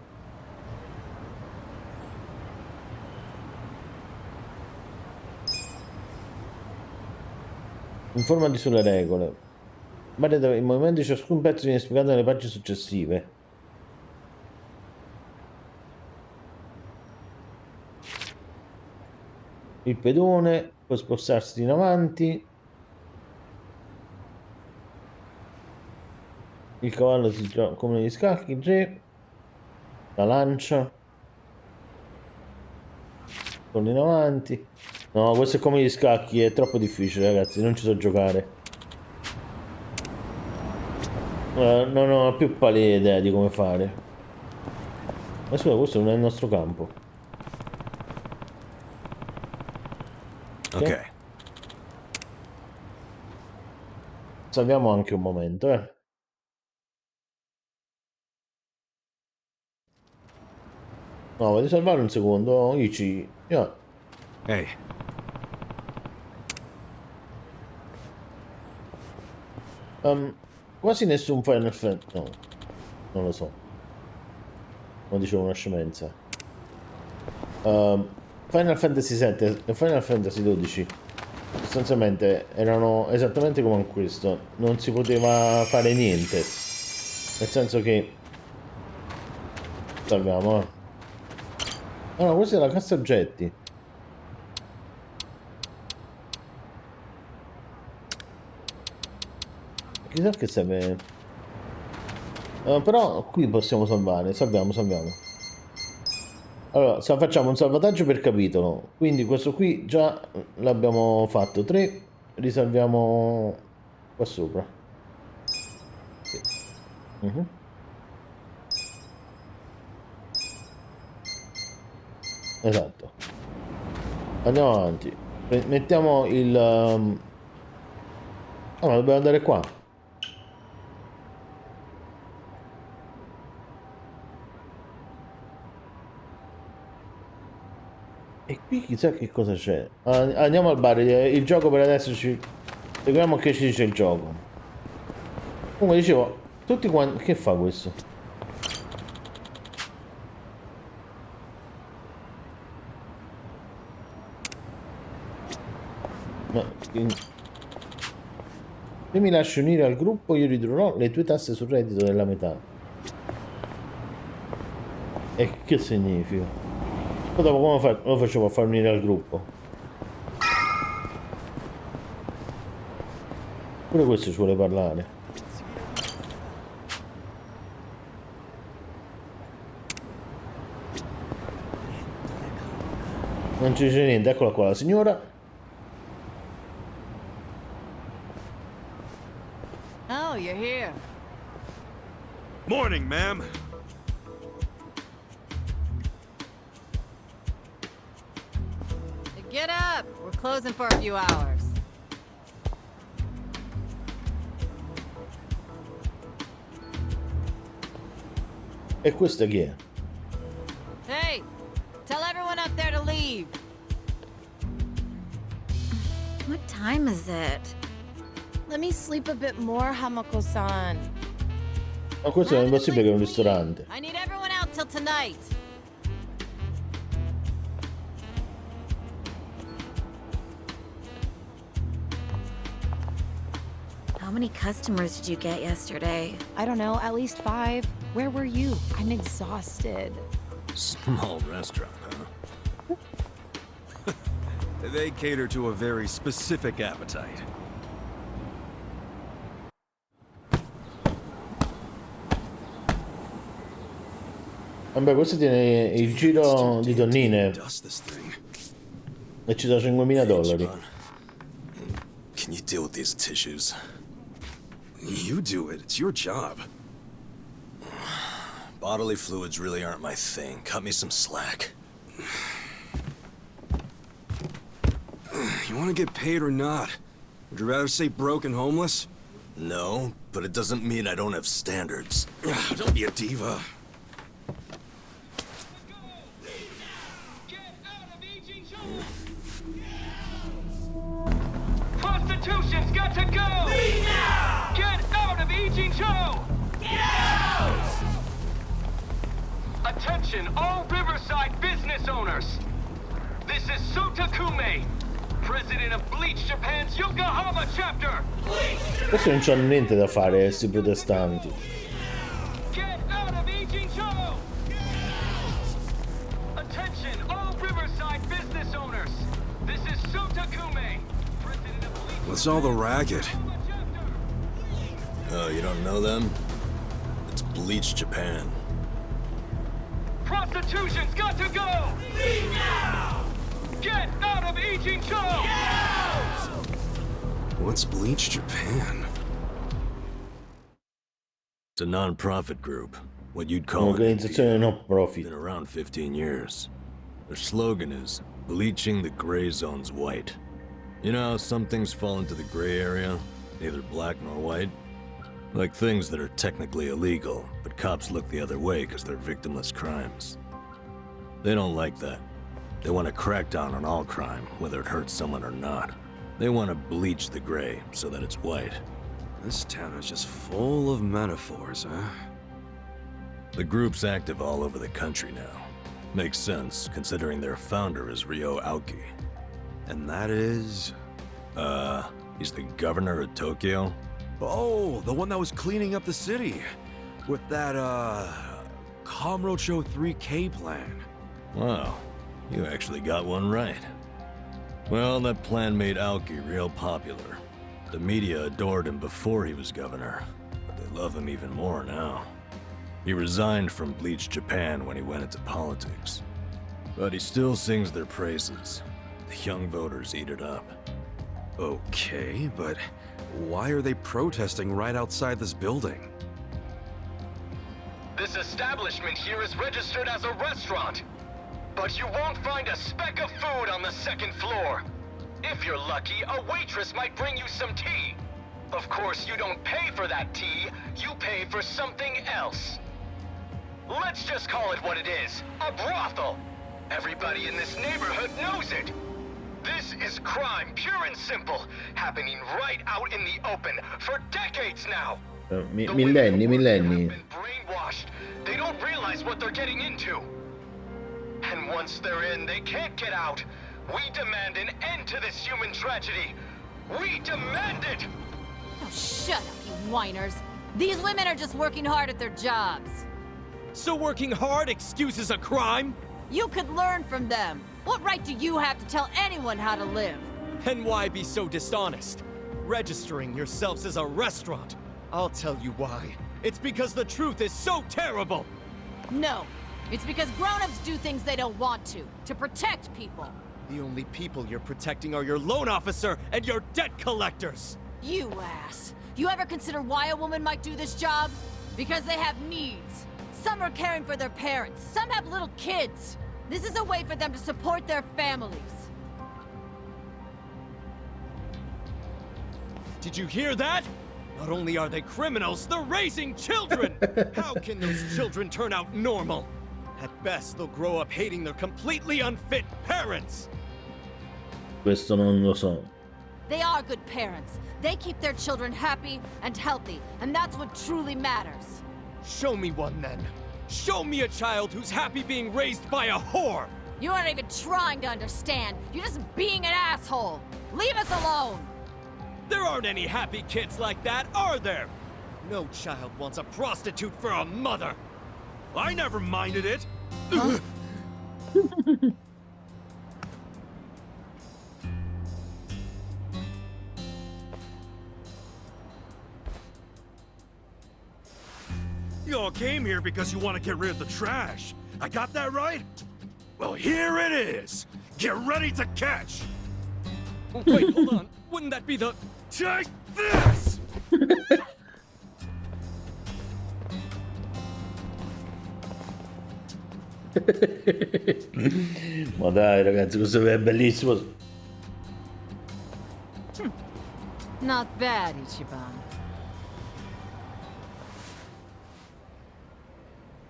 [SPEAKER 1] Informati sulle regole. Il movimento di ciascun pezzo viene spiegato nelle pagine successive. Il pedone può spostarsi in avanti. Il cavallo si gioca come negli scacchi. Re. La lancia. Torno in avanti. No, questo è come gli scacchi, è troppo difficile, ragazzi. Non ci so giocare. Non ho più pallida idea di come fare. Ma scusa, questo non è il nostro campo.
[SPEAKER 2] Okay.
[SPEAKER 1] Salviamo anche un momento, eh. No, voglio salvare un secondo. Ichi. Yeah.
[SPEAKER 3] Hey,
[SPEAKER 1] Quasi nessun Final Fantasy. No, non lo so. Non dicevo una scemenza. Final Fantasy VII e Final Fantasy XII sostanzialmente erano esattamente come in questo. Non si poteva fare niente. Nel senso che... Salviamo, eh. Ah no, questa è la cassa oggetti. Chissà che serve. Però qui possiamo salvare. Salviamo. Allora, facciamo un salvataggio per capitolo. Quindi questo qui già l'abbiamo fatto. 3. Risalviamo qua sopra. Sì. Mhm. Esatto. Andiamo avanti. Mettiamo il... Ah, ma dobbiamo andare qua. E qui chissà che cosa c'è. Andiamo al bar. Il gioco per adesso ci... Vediamo che ci dice il gioco. Comunque dicevo, tutti quanti... Che fa questo? Ma... Se mi lasci unire al gruppo, io ridurrò le tue tasse sul reddito della metà. E che significa? Poi dopo come lo facciamo a far unire al gruppo? Pure questo ci vuole parlare. Non ci dice niente, eccola qua la signora.
[SPEAKER 7] Oh, you're here.
[SPEAKER 3] morning, ma'am.
[SPEAKER 7] Get up! We're closing for a few hours.
[SPEAKER 1] E questa chi è?
[SPEAKER 7] Hey! Tell everyone up there to leave.
[SPEAKER 8] What time is it?
[SPEAKER 9] Let me sleep a bit more, Hamako-san.
[SPEAKER 1] Ma questo è impossibile che è un ristorante.
[SPEAKER 7] I need everyone out till tonight.
[SPEAKER 8] How many customers did you get yesterday?
[SPEAKER 9] I don't know, at least 5. Where were you? I'm exhausted.
[SPEAKER 2] Small restaurant, huh?
[SPEAKER 3] They cater to a very specific appetite.
[SPEAKER 1] Vabbè, questo tiene il giro di tonnine
[SPEAKER 2] Dust this thing.
[SPEAKER 1] e ci dà $5.000.
[SPEAKER 2] Can you deal with these tissues?
[SPEAKER 3] You do it. It's your job.
[SPEAKER 2] Bodily fluids really aren't my thing. Cut me some slack.
[SPEAKER 3] You want to get paid or not? Would you rather say broke and homeless?
[SPEAKER 2] No, but it doesn't mean I don't have standards.
[SPEAKER 3] Don't be a diva.
[SPEAKER 10] Prostitution's got to go! Leave now! Get out of Ijincho! Get out! Attention, all Riverside business owners! This is Sotakume, president of Bleach Japan's Yokohama chapter!
[SPEAKER 1] Questi non c'hanno niente da fare, questi protestanti.
[SPEAKER 10] Get out of Ijincho! Attention, all Riverside business owners! This is Sotakume, president of Bleach
[SPEAKER 3] What's all the racket?
[SPEAKER 2] Oh, you don't know them? It's Bleach Japan.
[SPEAKER 10] Prostitution's got to go! Leave now! Get out of Ijincho! Get out!
[SPEAKER 3] What's Bleach Japan?
[SPEAKER 2] It's a non-profit group, what you'd call
[SPEAKER 1] Un'organizzazione no profit.
[SPEAKER 2] been around 15 years. Their slogan is, bleaching the gray zones white. You know how some things fall into the gray area, neither black nor white? Like things that are technically illegal, but cops look the other way because they're victimless crimes. They don't like that. They want to crack down on all crime, whether it hurts someone or not. They want to bleach the gray so that it's white.
[SPEAKER 3] This town is just full of metaphors, huh?
[SPEAKER 2] The group's active all over the country now. Makes sense, considering their founder is Ryo Aoki.
[SPEAKER 3] And that is...
[SPEAKER 2] He's the governor of Tokyo?
[SPEAKER 3] Oh, the one that was cleaning up the city. With that, Kamurocho 3K plan.
[SPEAKER 2] Wow, you actually got one right. Well, that plan made Aoki real popular. The media adored him before he was governor, but they love him even more now. He resigned from Bleach Japan when he went into politics. But he still sings their praises. The young voters eat it up.
[SPEAKER 3] Okay, but why are they protesting right outside this building?
[SPEAKER 10] This establishment here is registered as a restaurant, but you won't find a speck of food on the second floor. If you're lucky, a waitress might bring you some tea. Of course, you don't pay for that tea, you pay for something else. Let's just call it what it is, a brothel. Everybody in this neighborhood knows it. This is crime, pure and simple, happening right out in the open for decades now.
[SPEAKER 1] Millenni.
[SPEAKER 10] Have been brainwashed. They don't realize what they're getting into. And once they're in, they can't get out. We demand an end to this human tragedy. We demand it!
[SPEAKER 7] Oh, shut up, you whiners. These women are just working hard at their jobs.
[SPEAKER 11] So working hard excuses a crime?
[SPEAKER 7] You could learn from them. What right do you have to tell anyone how to live?
[SPEAKER 11] And why be so dishonest? Registering yourselves as a restaurant. I'll tell you why. It's because the truth is so terrible!
[SPEAKER 7] No. It's because grown-ups do things they don't want to protect people.
[SPEAKER 11] The only people you're protecting are your loan officer and your debt collectors!
[SPEAKER 7] You ass. You ever consider why a woman might do this job? Because they have needs. Some are caring for their parents. Some have little kids. This is a way for them to support their families.
[SPEAKER 11] Did you hear that? Not only are they criminals, they're raising children! How can those children turn out normal? At best, they'll grow up hating their completely unfit parents!
[SPEAKER 1] Questo non lo so.
[SPEAKER 7] They are good parents. They keep their children happy and healthy, and that's what truly matters.
[SPEAKER 11] Show me one then. Show me a child who's happy being raised by a whore!
[SPEAKER 7] You aren't even trying to understand. You're just being an asshole. Leave us alone!
[SPEAKER 11] There aren't any happy kids like that, are there? No child wants a prostitute for a mother. I never minded it.
[SPEAKER 7] Huh?
[SPEAKER 4] You all came here because you want to get rid of the trash. I got that right? Well, here it is. Get ready to catch.
[SPEAKER 11] Wait, hold on. Wouldn't that be the...
[SPEAKER 4] Take this!
[SPEAKER 1] Ma dai ragazzi, questo è bellissimo.
[SPEAKER 7] Not bad, Ichiban.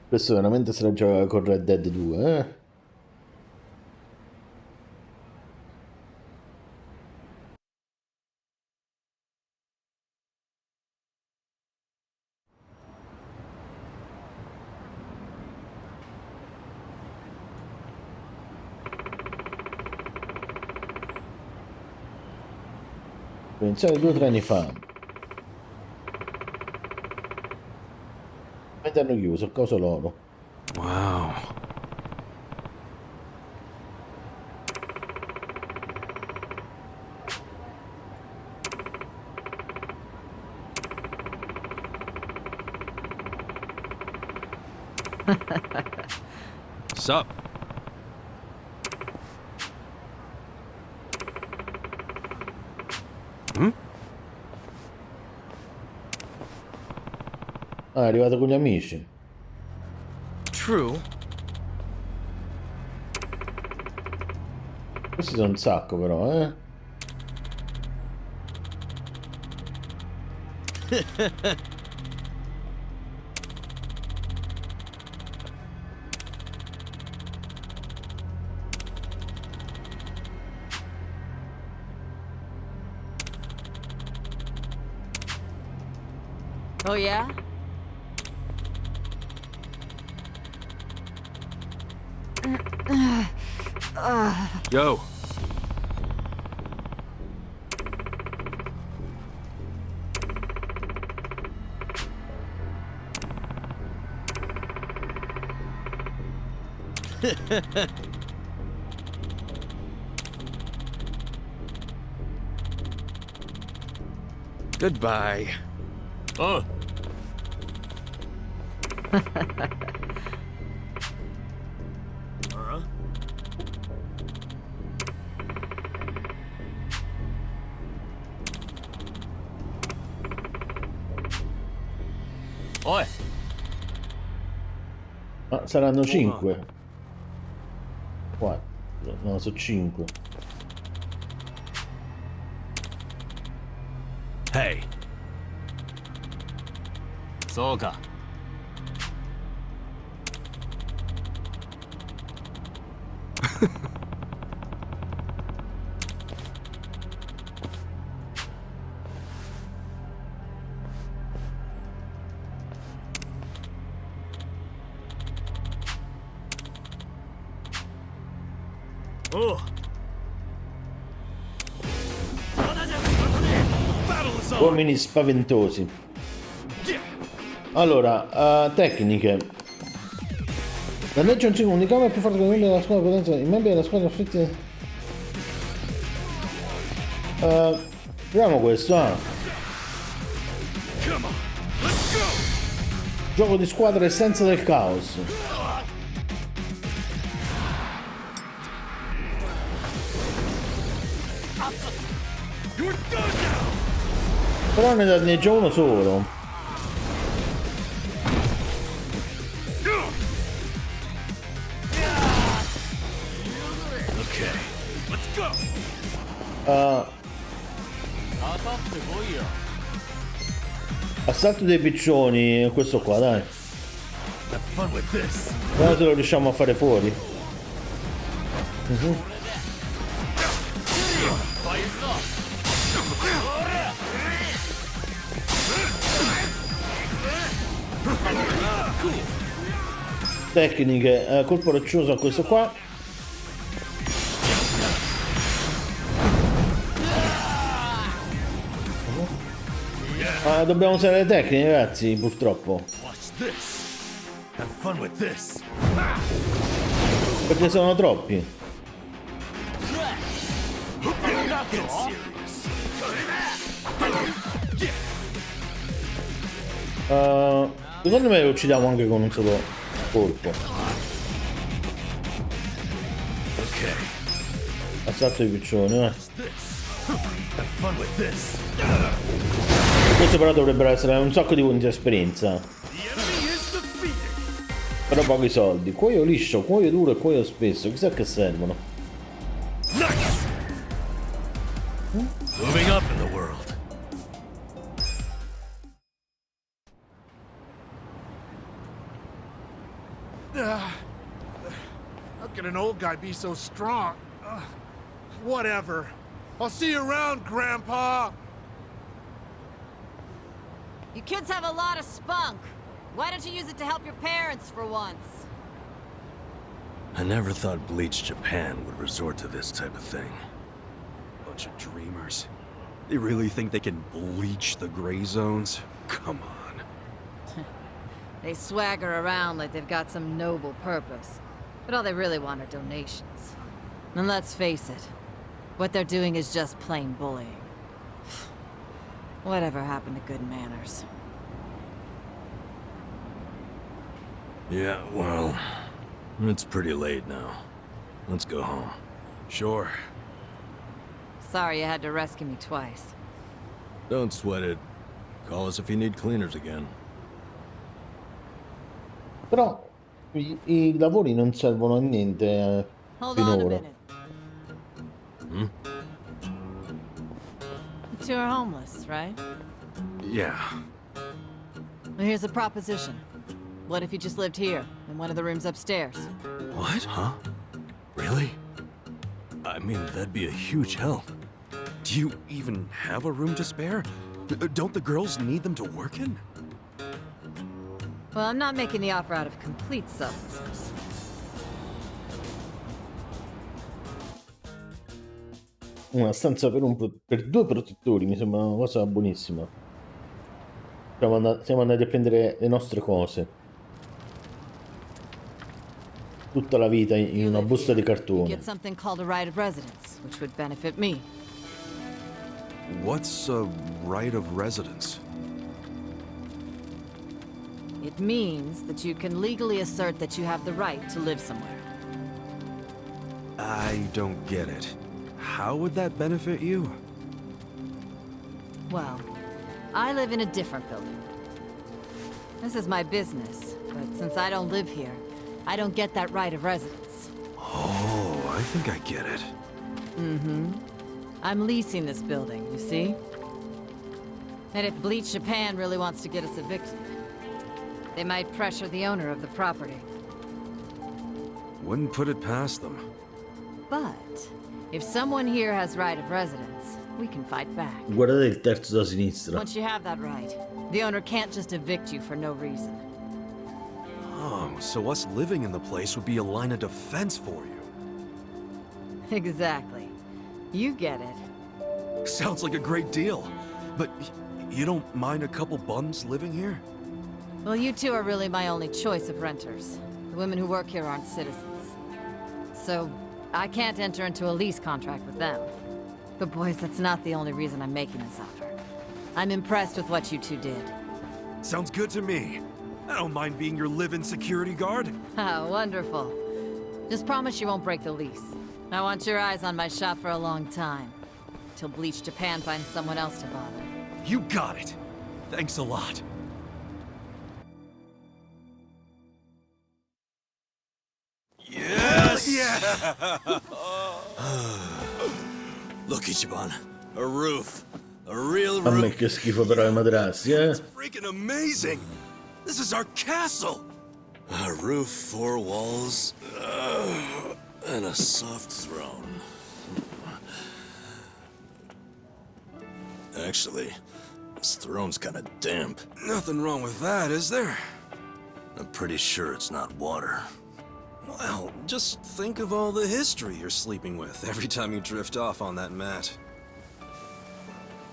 [SPEAKER 1] Questo veramente se la gioca con Red Dead 2, eh? Iniziare 2 o 3 anni fa. Mentre hanno chiuso, il coso loro.
[SPEAKER 3] Wow. Sup?
[SPEAKER 1] Ah, è arrivato con gli amici.
[SPEAKER 11] True.
[SPEAKER 1] Questi sono un sacco però, eh.
[SPEAKER 7] Oh, yeah?
[SPEAKER 3] Yo. Goodbye.
[SPEAKER 11] Oh. Oi.
[SPEAKER 1] Ma saranno 5. 4. No, sono 5.
[SPEAKER 11] Hey. Soka. Oh.
[SPEAKER 1] Uomini spaventosi. Allora, tecniche. Danneggia un singolo unicame è più forte che i membri della squadra potenza. I membri della squadra affetti. Proviamo questo, Gioco di squadra essenza del caos. Però ne danneggia uno solo. Assalto dei piccioni, questo qua, dai. Vediamo se lo riusciamo a fare fuori. Tecniche, colpo roccioso a questo qua. Dobbiamo usare le tecniche, ragazzi, purtroppo. Perché sono troppi. Secondo me lo uccidiamo anche con un solo colpo. Assalto di piccioni, Questo però dovrebbero essere un sacco di punti di esperienza. Però pochi soldi. Cuoio liscio, cuoio duro e cuoio spesso. Chissà che servono.
[SPEAKER 4] Moving up in the world.
[SPEAKER 12] How can an old guy be so strong? Whatever. I'll see you around, Grandpa!
[SPEAKER 7] You kids have a lot of spunk. Why don't you use it to help your parents for once?
[SPEAKER 2] I never thought Bleach Japan would resort to this type of thing.
[SPEAKER 3] Bunch of dreamers. They really think they can bleach the gray zones? Come on.
[SPEAKER 7] They swagger around like they've got some noble purpose. But all they really want are donations. And let's face it, what they're doing is just plain bullying. Whatever happened to good manners?
[SPEAKER 2] Yeah, well, it's pretty late now. Let's go home.
[SPEAKER 3] Sure.
[SPEAKER 7] Sorry you had to rescue me twice.
[SPEAKER 2] Don't sweat it. Call us if you need cleaners again.
[SPEAKER 1] Però i lavori non servono a niente
[SPEAKER 7] Hold on a
[SPEAKER 1] finora.
[SPEAKER 7] minute. The two are homeless, right?
[SPEAKER 3] Yeah.
[SPEAKER 7] Well, here's a proposition. What if you just lived here, in one of the rooms upstairs?
[SPEAKER 2] What? Huh? Really? I mean, that'd be a huge help.
[SPEAKER 3] Do you even have a room to spare? Don't the girls need them to work in?
[SPEAKER 7] Well, I'm not making the offer out of complete selflessness.
[SPEAKER 1] Una stanza per due protettori mi sembra una cosa buonissima. Siamo andati a prendere le nostre cose. Tutta la vita in una busta di
[SPEAKER 7] You
[SPEAKER 1] cartone.
[SPEAKER 7] get something called a right of residence, which would benefit me.
[SPEAKER 3] What's a right of residence?
[SPEAKER 7] It means that you can legally assert that you have the right to live somewhere.
[SPEAKER 3] I don't get it. How would that benefit you?
[SPEAKER 7] Well, I live in a different building. This is my business, but since I don't live here, I don't get that right of residence.
[SPEAKER 3] Oh, I think I get it.
[SPEAKER 7] Mm-hmm. I'm leasing this building, you see? And if Bleach Japan really wants to get us evicted, they might pressure the owner of the property.
[SPEAKER 3] Wouldn't put it past them.
[SPEAKER 7] But if someone here has right of residence, we can fight back.
[SPEAKER 1] Guardate il terzo da sinistra.
[SPEAKER 7] Once you have that right, the owner can't just evict you for no reason.
[SPEAKER 3] Oh, so us living in the place would be a line of defense for you.
[SPEAKER 7] Exactly. You get it.
[SPEAKER 3] Sounds like a great deal. But you don't mind a couple bums living here?
[SPEAKER 7] Well, you two are really my only choice of renters. The women who work here aren't citizens. So, I can't enter into a lease contract with them. But boys, that's not the only reason I'm making this offer. I'm impressed with what you two did.
[SPEAKER 3] Sounds good to me. I don't mind being your live-in security guard.
[SPEAKER 7] Ah, wonderful. Just promise you won't break the lease. I want your eyes on my shop for a long time. Till Bleach Japan finds someone else to bother.
[SPEAKER 3] You got it. Thanks a lot.
[SPEAKER 2] Yes!
[SPEAKER 3] Yeah!
[SPEAKER 2] Look, Ichiban. A roof. A real
[SPEAKER 1] A me
[SPEAKER 2] roof.
[SPEAKER 1] che schifo però i materassi, eh?
[SPEAKER 3] It's freaking amazing! This is our castle!
[SPEAKER 2] A roof, 4 walls, and a soft throne. Actually, this throne's kind of damp.
[SPEAKER 3] Nothing wrong with that, is there?
[SPEAKER 2] I'm pretty sure it's not water.
[SPEAKER 3] Well, just think of all the history you're sleeping with every time you drift off on that mat.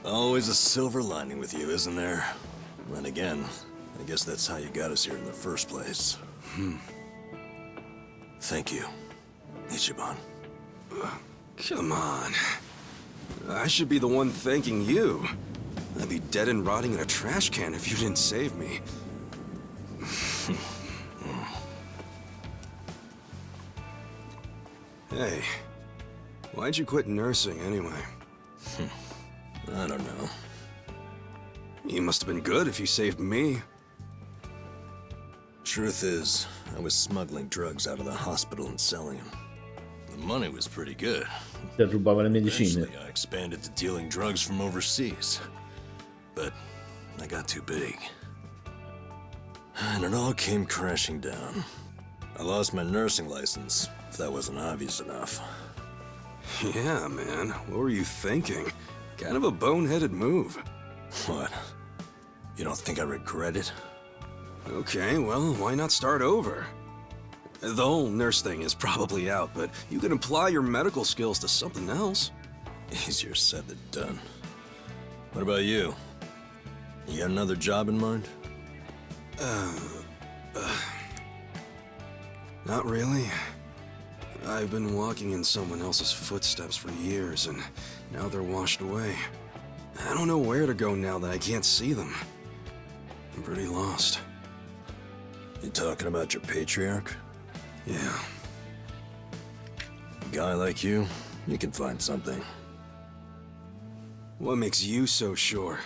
[SPEAKER 2] Always a silver lining with you, isn't there? Then again, I guess that's how you got us here in the first place. Thank you, Ichiban.
[SPEAKER 3] Come on. I should be the one thanking you. I'd be dead and rotting in a trash can if you didn't save me. Hey, why'd you quit nursing anyway?
[SPEAKER 2] I don't know.
[SPEAKER 3] You must have been good if you saved me.
[SPEAKER 2] Truth is, I was smuggling drugs out of the hospital and selling them. The money was pretty good.
[SPEAKER 1] Se rubava le medicine.
[SPEAKER 2] Eventually, I expanded to dealing drugs from overseas. But I got too big. And it all came crashing down. I lost my nursing license, if that wasn't obvious enough.
[SPEAKER 3] Yeah, man. What were you thinking? Kind of a boneheaded move.
[SPEAKER 2] What? You don't think I regret it?
[SPEAKER 3] Okay, well, why not start over? The whole nurse thing is probably out, but you can apply your medical skills to something else.
[SPEAKER 2] Easier said than done. What about you? You got another job in mind?
[SPEAKER 3] Not really. I've been walking in someone else's footsteps for years, and now they're washed away. I don't know where to go now that I can't see them. I'm pretty lost.
[SPEAKER 2] You talking about your patriarch?
[SPEAKER 3] Yeah.
[SPEAKER 2] A guy like you can find something.
[SPEAKER 3] What makes you so sure?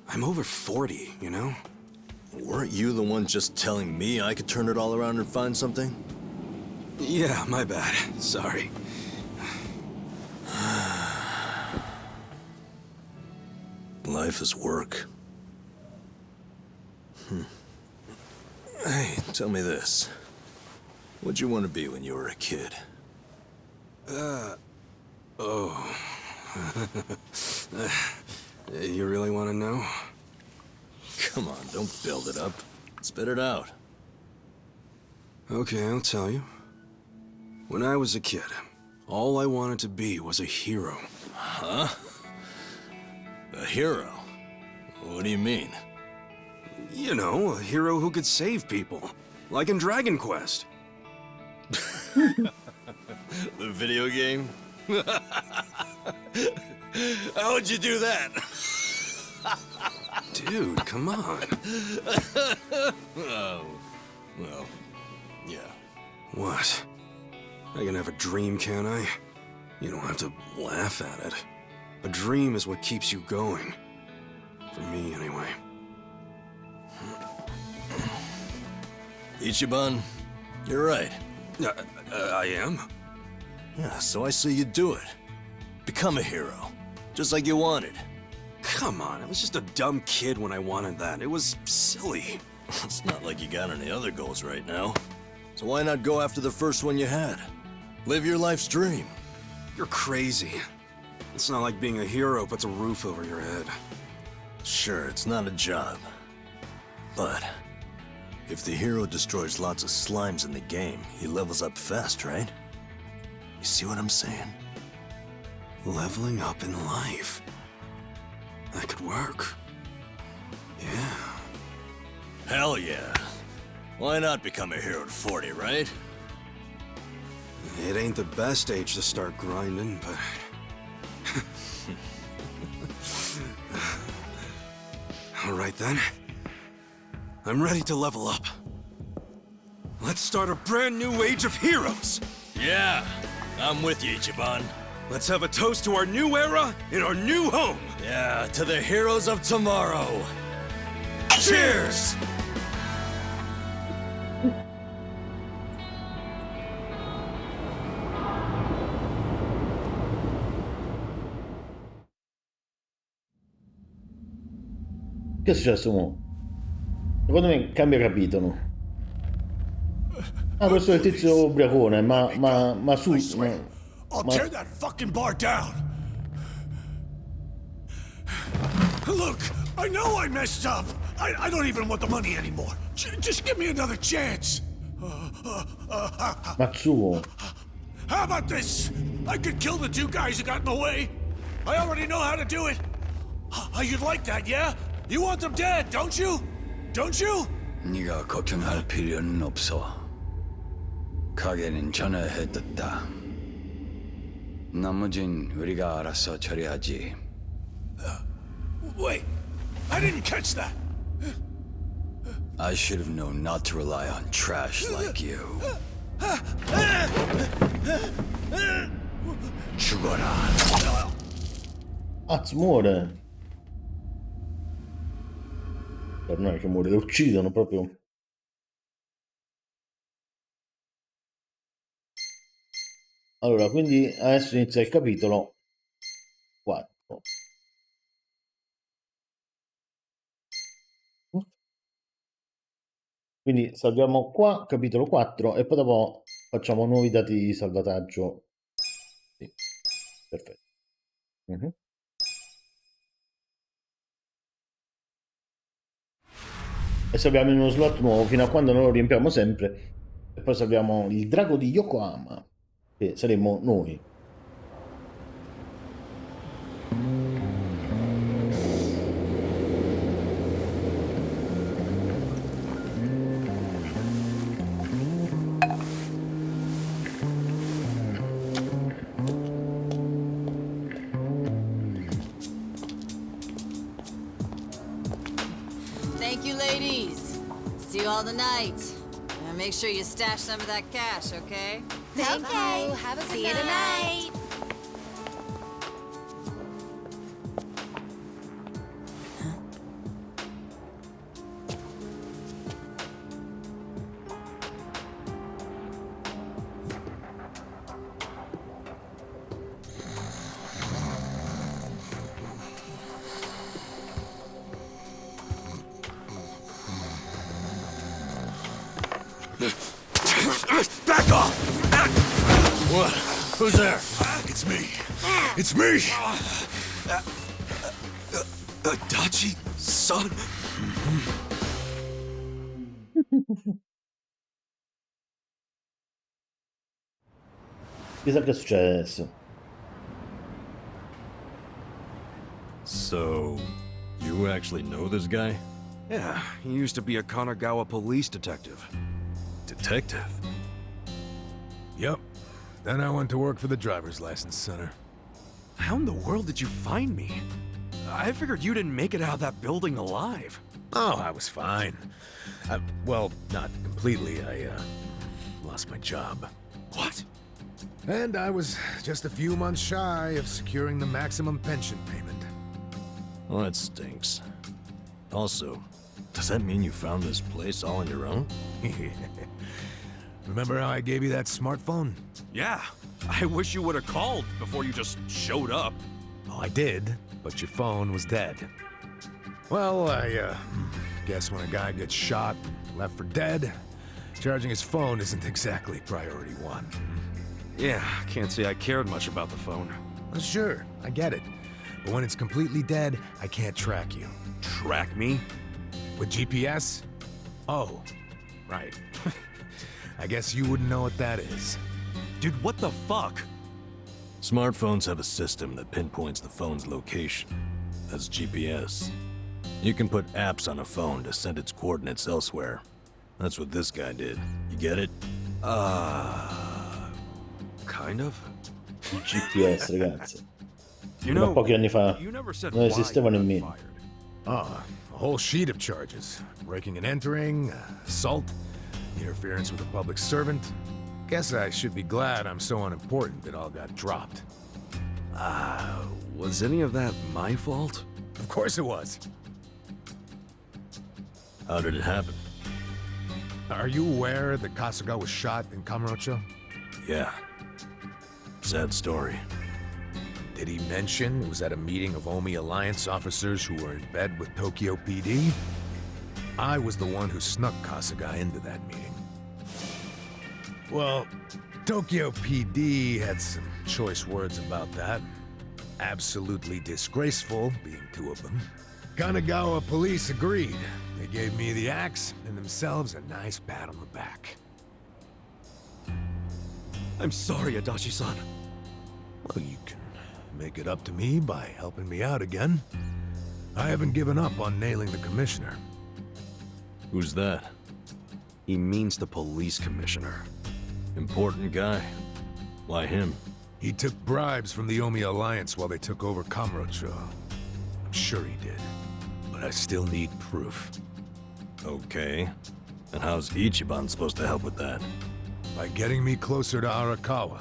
[SPEAKER 3] I'm over 40, you know?
[SPEAKER 2] Weren't you the one just telling me I could turn it all around and find something?
[SPEAKER 3] Yeah, my bad. Sorry.
[SPEAKER 2] Life is work. Hey, tell me this. What'd you want to be when you were a kid?
[SPEAKER 3] Oh. You really want to know?
[SPEAKER 2] Come on, don't build it up. Spit it out.
[SPEAKER 3] Okay, I'll tell you. When I was a kid, all I wanted to be was a hero.
[SPEAKER 2] Huh? A hero? What do you mean?
[SPEAKER 3] You know, a hero who could save people. Like in Dragon Quest.
[SPEAKER 2] The video game? How'd you do that?
[SPEAKER 3] Dude, come on.
[SPEAKER 2] Oh, well, yeah.
[SPEAKER 3] What? I can have a dream, can't I? You don't have to laugh at it. A dream is what keeps you going. For me, anyway.
[SPEAKER 2] Ichiban, you're right.
[SPEAKER 3] I am?
[SPEAKER 2] Yeah, so I say you do it. Become a hero. Just like you wanted.
[SPEAKER 3] Come on, I was just a dumb kid when I wanted that. It was silly.
[SPEAKER 2] It's not like you got any other goals right now. So why not go after the first one you had? Live your life's dream.
[SPEAKER 3] You're crazy. It's not like being a hero puts a roof over your head.
[SPEAKER 2] Sure, it's not a job. But if the hero destroys lots of slimes in the game, he levels up fast, right? You see what I'm saying?
[SPEAKER 3] Leveling up in life. That could work. Yeah.
[SPEAKER 2] Hell yeah. Why not become a hero at 40, right?
[SPEAKER 3] It ain't the best age to start grinding, but... All right then. I'm ready to level up. Let's start a brand new age of heroes!
[SPEAKER 2] Yeah, I'm with you, Ichiban.
[SPEAKER 3] Let's have a toast to our new era in our new home!
[SPEAKER 2] Yeah, to the heroes of tomorrow. Cheers!
[SPEAKER 1] Che è successo mo? Secondo me cambia capitolo. Ah, questo è il tizio ubriacone, ma su...
[SPEAKER 4] I'll tear that fucking bar down! Look, I know I messed up. I don't even want the money anymore. Just give me another chance.
[SPEAKER 1] Matsuo.
[SPEAKER 4] How about this? I could kill the two guys who got in the way. I already know how to do it. You'd like that, yeah? You want them dead, don't you? Don't you?
[SPEAKER 13] 네가 걱정할 필요는 없어. 가게는 전화해뒀다. 나머진 우리가 알아서 처리하지.
[SPEAKER 4] Wait, I didn't catch that.
[SPEAKER 13] I should have known not to rely on trash like you. 죽어라.
[SPEAKER 1] Azz muore. Per noi che muore, lo uccidono proprio. Allora, quindi adesso inizia il capitolo 4. Quindi salviamo qua, capitolo 4, e poi dopo facciamo nuovi dati di salvataggio. Sì, perfetto. E salviamo in uno slot nuovo fino a quando non lo riempiamo sempre. E poi salviamo il drago di Yokohama, che saremo noi.
[SPEAKER 7] Thank you, ladies. See you all tonight. And make sure you stash some of that cash, okay?
[SPEAKER 8] Thank you.
[SPEAKER 5] Have a good
[SPEAKER 8] See you tonight.
[SPEAKER 3] Back off!
[SPEAKER 4] What? Who's there?
[SPEAKER 3] It's me. It's me! Adachi, son?
[SPEAKER 1] Chissà che è successo.
[SPEAKER 2] So, you actually know this guy?
[SPEAKER 3] Yeah, he used to be a Kanagawa police detective.
[SPEAKER 2] Detective?
[SPEAKER 14] Yep. Then I went to work for the driver's license center.
[SPEAKER 3] How in the world did you find me? I figured you didn't make it out of that building alive.
[SPEAKER 14] Oh, I was fine. Well, not completely. I lost my job.
[SPEAKER 3] What?
[SPEAKER 14] And I was just a few months shy of securing the maximum pension payment.
[SPEAKER 2] Well, that stinks. Also, does that mean you found this place all on your own?
[SPEAKER 14] Remember how I gave you that smartphone?
[SPEAKER 3] Yeah. I wish you would have called before you just showed up.
[SPEAKER 14] Oh, I did, but your phone was dead. Well, I guess when a guy gets shot and left for dead, charging his phone isn't exactly priority one.
[SPEAKER 3] Yeah, can't say I cared much about the phone.
[SPEAKER 14] Well, sure, I get it. But when it's completely dead, I can't track you.
[SPEAKER 3] Track me?
[SPEAKER 14] With GPS? Oh, right. I guess you wouldn't know what that is.
[SPEAKER 3] Dude, what the fuck?
[SPEAKER 2] Smartphones have a system that pinpoints the phone's location. That's GPS. You can put apps on a phone to send its coordinates elsewhere. That's what this guy did. You get it?
[SPEAKER 3] Kind of.
[SPEAKER 1] GPS, ragazzi.
[SPEAKER 3] You
[SPEAKER 1] Fino a
[SPEAKER 3] know,
[SPEAKER 1] pochi anni fa
[SPEAKER 3] you never said
[SPEAKER 1] non
[SPEAKER 3] why
[SPEAKER 1] esisteva
[SPEAKER 3] you were
[SPEAKER 1] nemmeno.
[SPEAKER 3] fired.
[SPEAKER 14] Ah, a whole sheet of charges. Breaking and entering, assault, interference with a public servant. Guess I should be glad I'm so unimportant it all got dropped.
[SPEAKER 3] Was any of that my fault?
[SPEAKER 14] Of course it was.
[SPEAKER 2] How did it happen?
[SPEAKER 14] Are you aware that Kasuga was shot in Kamurocho?
[SPEAKER 2] Yeah. Sad story.
[SPEAKER 14] Did he mention it was at a meeting of Omi Alliance officers who were in bed with Tokyo PD? I was the one who snuck Kasuga into that meeting. Well, Tokyo PD had some choice words about that. Absolutely disgraceful, being two of them. Kanagawa police agreed. They gave me the axe and themselves a nice pat on the back.
[SPEAKER 3] I'm sorry, Adachi-san.
[SPEAKER 14] Well, you can make it up to me by helping me out again. I haven't given up on nailing the commissioner.
[SPEAKER 2] Who's that?
[SPEAKER 3] He means the police commissioner.
[SPEAKER 2] Important guy. Why him?
[SPEAKER 14] He took bribes from the Omi Alliance while they took over Kamurocho. I'm sure he did, but I still need proof.
[SPEAKER 2] Okay. And how's Ichiban supposed to help with that?
[SPEAKER 14] By getting me closer to Arakawa,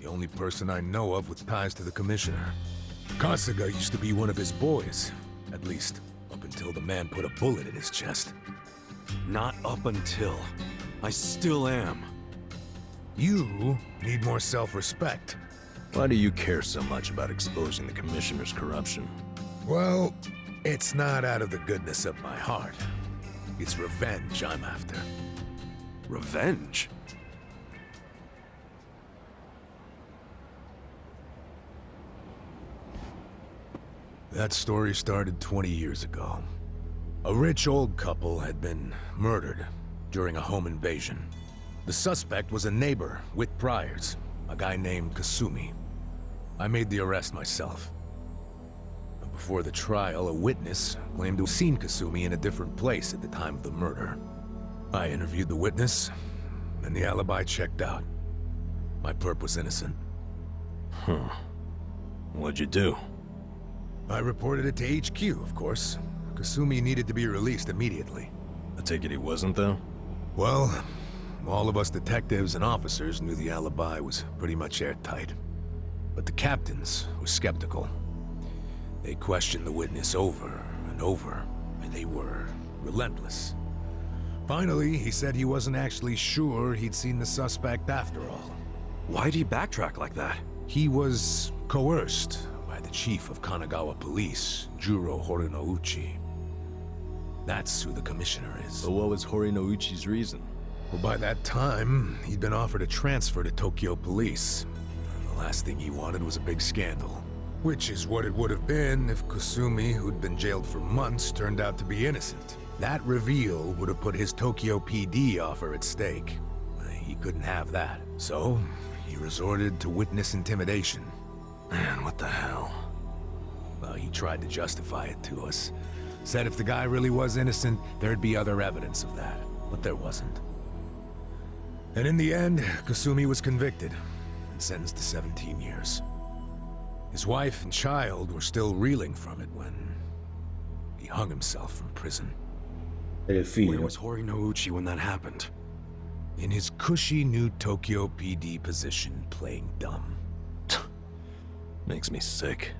[SPEAKER 14] the only person I know of with ties to the commissioner. Kasuga used to be one of his boys, at least up until the man put a bullet in his chest.
[SPEAKER 3] Not up until. I still am.
[SPEAKER 14] You need more self-respect.
[SPEAKER 2] Why do you care so much about exposing the commissioner's corruption?
[SPEAKER 14] Well, it's not out of the goodness of my heart. It's revenge I'm after.
[SPEAKER 3] Revenge?
[SPEAKER 14] That story started 20 years ago. A rich old couple had been murdered during a home invasion. The suspect was a neighbor with priors, a guy named Kasumi. I made the arrest myself. But before the trial, a witness claimed to have seen Kasumi in a different place at the time of the murder. I interviewed the witness, and the alibi checked out. My perp was innocent.
[SPEAKER 2] Huh. What'd you do?
[SPEAKER 14] I reported it to HQ, of course. Kasumi needed to be released immediately.
[SPEAKER 2] I take it he wasn't, though?
[SPEAKER 14] Well, all of us detectives and officers knew the alibi was pretty much airtight. But the captains were skeptical. They questioned the witness over and over, and they were relentless. Finally, he said he wasn't actually sure he'd seen the suspect after all.
[SPEAKER 3] Why'd he backtrack like that?
[SPEAKER 14] He was coerced by the chief of Kanagawa Police, Juro Horinouchi. That's who the commissioner is.
[SPEAKER 2] But what was Horinouchi's reason?
[SPEAKER 14] Well, by that time, he'd been offered a transfer to Tokyo police. The last thing he wanted was a big scandal. Which is what it would have been if Kasumi, who'd been jailed for months, turned out to be innocent. That reveal would have put his Tokyo PD offer at stake. He couldn't have that. So, he resorted to witness intimidation.
[SPEAKER 2] Man, what the hell?
[SPEAKER 14] Well, he tried to justify it to us. Said if the guy really was innocent, there'd be other evidence of that. But there wasn't. And in the end, Kasumi was convicted and sentenced to 17 years. His wife and child were still reeling from it when he hung himself from prison.
[SPEAKER 3] Where was Horinouchi when that happened?
[SPEAKER 14] In his cushy new Tokyo PD position, playing dumb.
[SPEAKER 2] Makes me sick.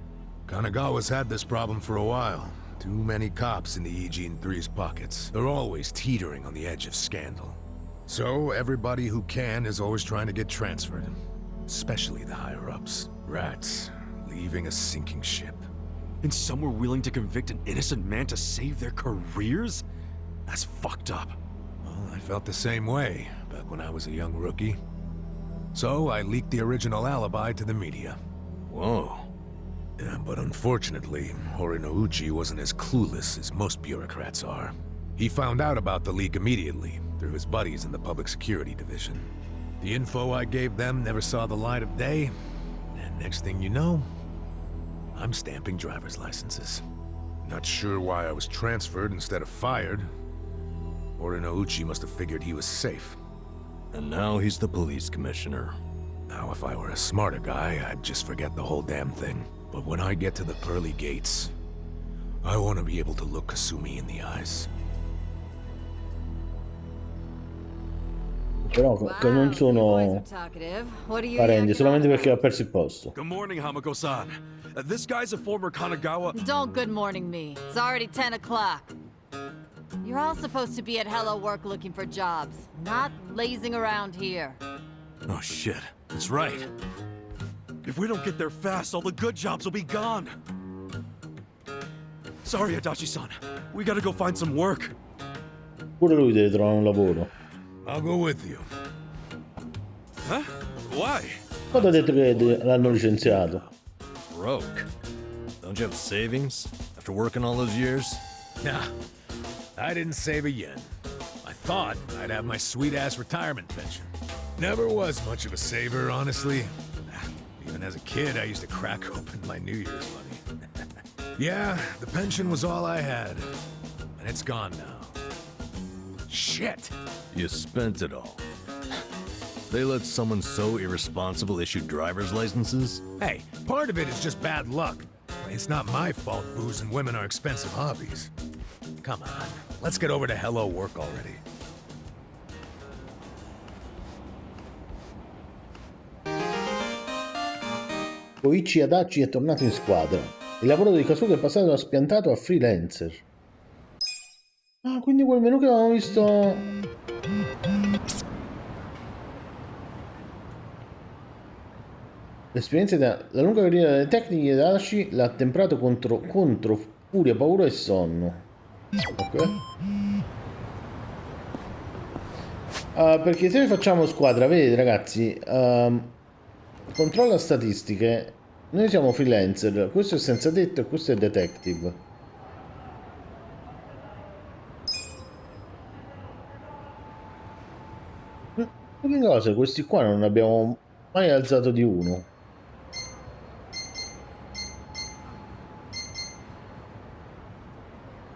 [SPEAKER 14] Kanagawa's had this problem for a while. Too many cops in the Eugene 3's pockets. They're always teetering on the edge of scandal. So everybody who can is always trying to get transferred. Especially the higher-ups. Rats. Leaving a sinking ship.
[SPEAKER 3] And some were willing to convict an innocent man to save their careers? That's fucked up.
[SPEAKER 14] Well, I felt the same way back when I was a young rookie. So I leaked the original alibi to the media.
[SPEAKER 2] Whoa.
[SPEAKER 14] Yeah, but unfortunately, Horinouchi wasn't as clueless as most bureaucrats are. He found out about the leak immediately, through his buddies in the Public Security Division. The info I gave them never saw the light of day, and next thing you know, I'm stamping driver's licenses. Not sure why I was transferred instead of fired. Horinouchi must have figured he was safe.
[SPEAKER 2] And now he's the police commissioner.
[SPEAKER 14] Now, if I were a smarter guy, I'd just forget the whole damn thing. But when I get to the pearly gates, I want to be able to look Kasumi in the eyes.
[SPEAKER 1] Però che non sono parenti, solamente perché ha perso il posto.
[SPEAKER 3] Good morning, Hamako-san. This guy's a former Kanagawa...
[SPEAKER 7] Don't good morning me. It's already 10 o'clock. You're all supposed to be at Hello Work looking for jobs, not lazing around here.
[SPEAKER 3] Oh shit, that's right. If we don't get there fast, all the good jobs will be gone. Sorry, Adachi-san. We gotta go find some work.
[SPEAKER 1] Pure lui deve trovare un lavoro.
[SPEAKER 14] I'll go with you.
[SPEAKER 3] Huh? Why?
[SPEAKER 1] Quando ha detto che l'hanno licenziato?
[SPEAKER 2] Broke. Don't you have savings after working all those years?
[SPEAKER 14] Nah, I didn't save a yen. I thought I'd have my sweet-ass retirement pension. Never was much of a saver, honestly. Even as a kid, I used to crack open my New Year's money. Yeah, the pension was all I had. And it's gone now. Shit!
[SPEAKER 2] You spent it all. They let someone so irresponsible issue driver's licenses?
[SPEAKER 14] Hey, part of it is just bad luck. It's not my fault booze and women are expensive hobbies. Come on, let's get over to Hello Work already.
[SPEAKER 1] Koichi Adachi è tornato in squadra. Il lavoro di Kasuga è passato da spiantato a freelancer. Ah, quindi quel menu che avevamo visto... L'esperienza la lunga carriera delle tecniche di Adachi l'ha temperato contro furia, paura e sonno. Ok. Perché se noi facciamo squadra, vedete ragazzi, controlla statistiche. Noi siamo freelancer, questo è senzatetto e questo è detective. L'unica cosa, questi qua non abbiamo mai alzato di uno.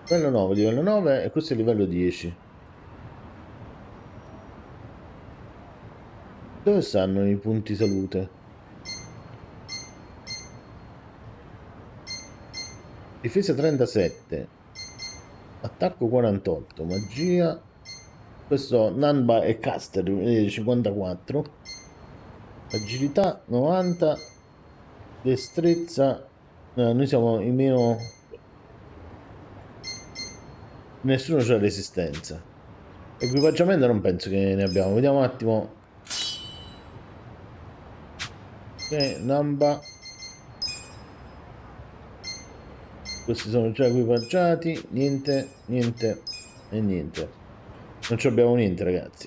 [SPEAKER 1] Livello 9 e questo è livello 10. Dove stanno i punti salute? Difesa 37, attacco 48, magia, questo Nanba e caster 54, agilità 90, destrezza, noi siamo in meno, nessuno c'ha resistenza, equipaggiamento non penso che ne abbiamo, vediamo un attimo. Ok, Nanba. Questi sono già equipaggiati, niente, niente e niente. Non ci abbiamo niente, ragazzi.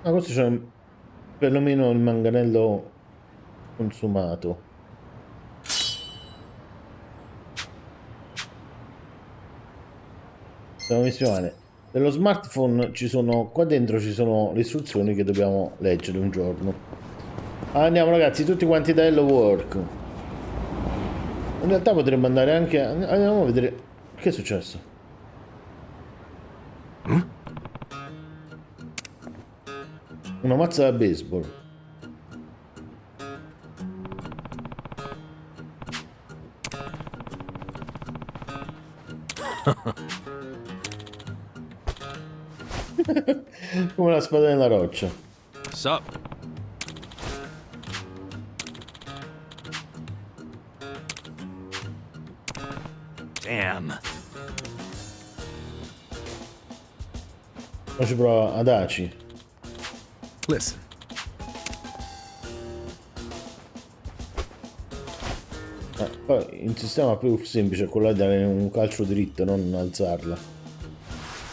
[SPEAKER 1] Ah, questo c'è perlomeno il manganello consumato. Siamo messi male. Nello smartphone ci sono, qua dentro ci sono le istruzioni che dobbiamo leggere un giorno. Andiamo ragazzi, tutti quanti da Hello Work. In realtà potremmo andare anche, andiamo a vedere che è successo. Una mazza da baseball. Come la spada nella roccia.
[SPEAKER 11] Sup? Damn.
[SPEAKER 1] Poi ci prova ad Aci.
[SPEAKER 14] Listen.
[SPEAKER 1] Poi il sistema più semplice è quello di dare un calcio dritto, non alzarla.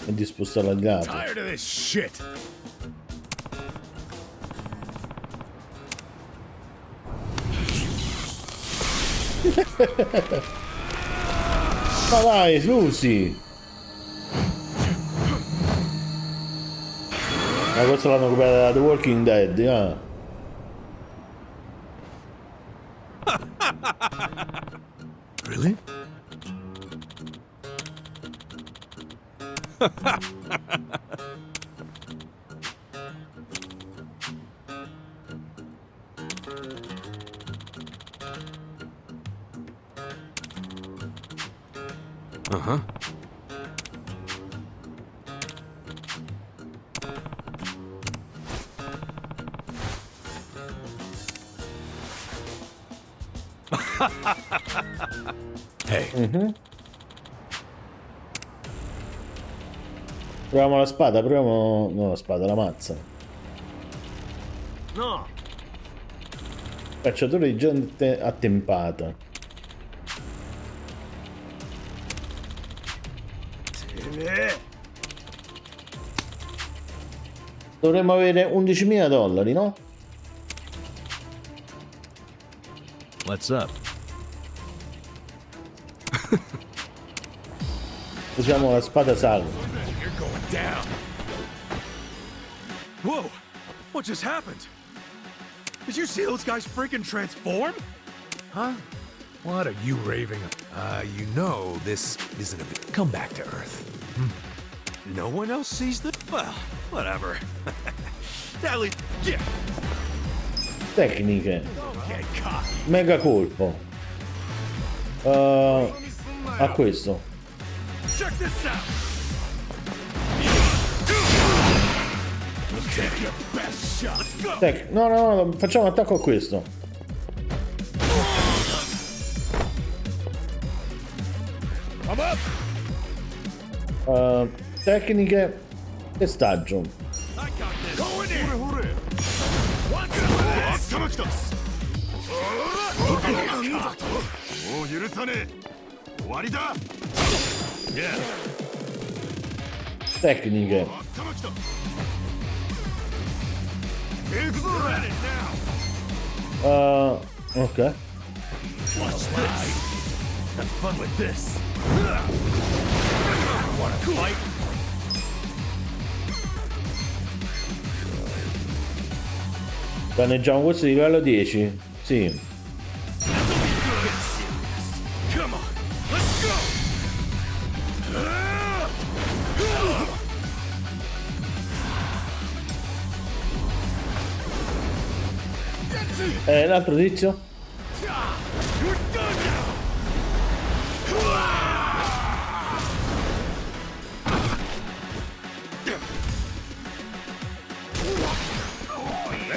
[SPEAKER 1] E di spostarla di lato.
[SPEAKER 14] Tired of this shit.
[SPEAKER 1] Ma dai, Lucy! Ma questo l'hanno copiato da The Walking Dead, ah.
[SPEAKER 14] Really?
[SPEAKER 3] Uh-huh.
[SPEAKER 14] Hey.
[SPEAKER 1] Proviamo la spada, proviamo... no, la spada, la mazza.
[SPEAKER 11] No.
[SPEAKER 1] Cacciatore di gente attempata. Dovremmo avere $11.000, no?
[SPEAKER 2] What's up?
[SPEAKER 1] Usiamo la spada sacra.
[SPEAKER 11] You're going down. Whoa! What just happened? Did you see those guys freaking transform?
[SPEAKER 14] Huh? What are you raving? You know this isn't a bit. Come back to Earth.
[SPEAKER 11] No one else sees the. Well, whatever. At least, yeah.
[SPEAKER 1] Tecniche.
[SPEAKER 11] Okay, cocky.
[SPEAKER 1] Mega colpo. A questo.
[SPEAKER 11] Check this out. Take your best shot. Let's go.
[SPEAKER 1] No, no, no, facciamo attacco a questo.
[SPEAKER 11] I'm up.
[SPEAKER 1] Tecniche. Testaggio.
[SPEAKER 11] I got this. Go in here. Watch this. Yeah.
[SPEAKER 1] Tecniche. Ok.
[SPEAKER 11] Watch this. Have fun with this. Wanna fight?
[SPEAKER 1] Danneggiamo questo di livello 10. Sì.
[SPEAKER 11] Come on. Let's go.
[SPEAKER 1] L'altro tizio?
[SPEAKER 11] You're done now.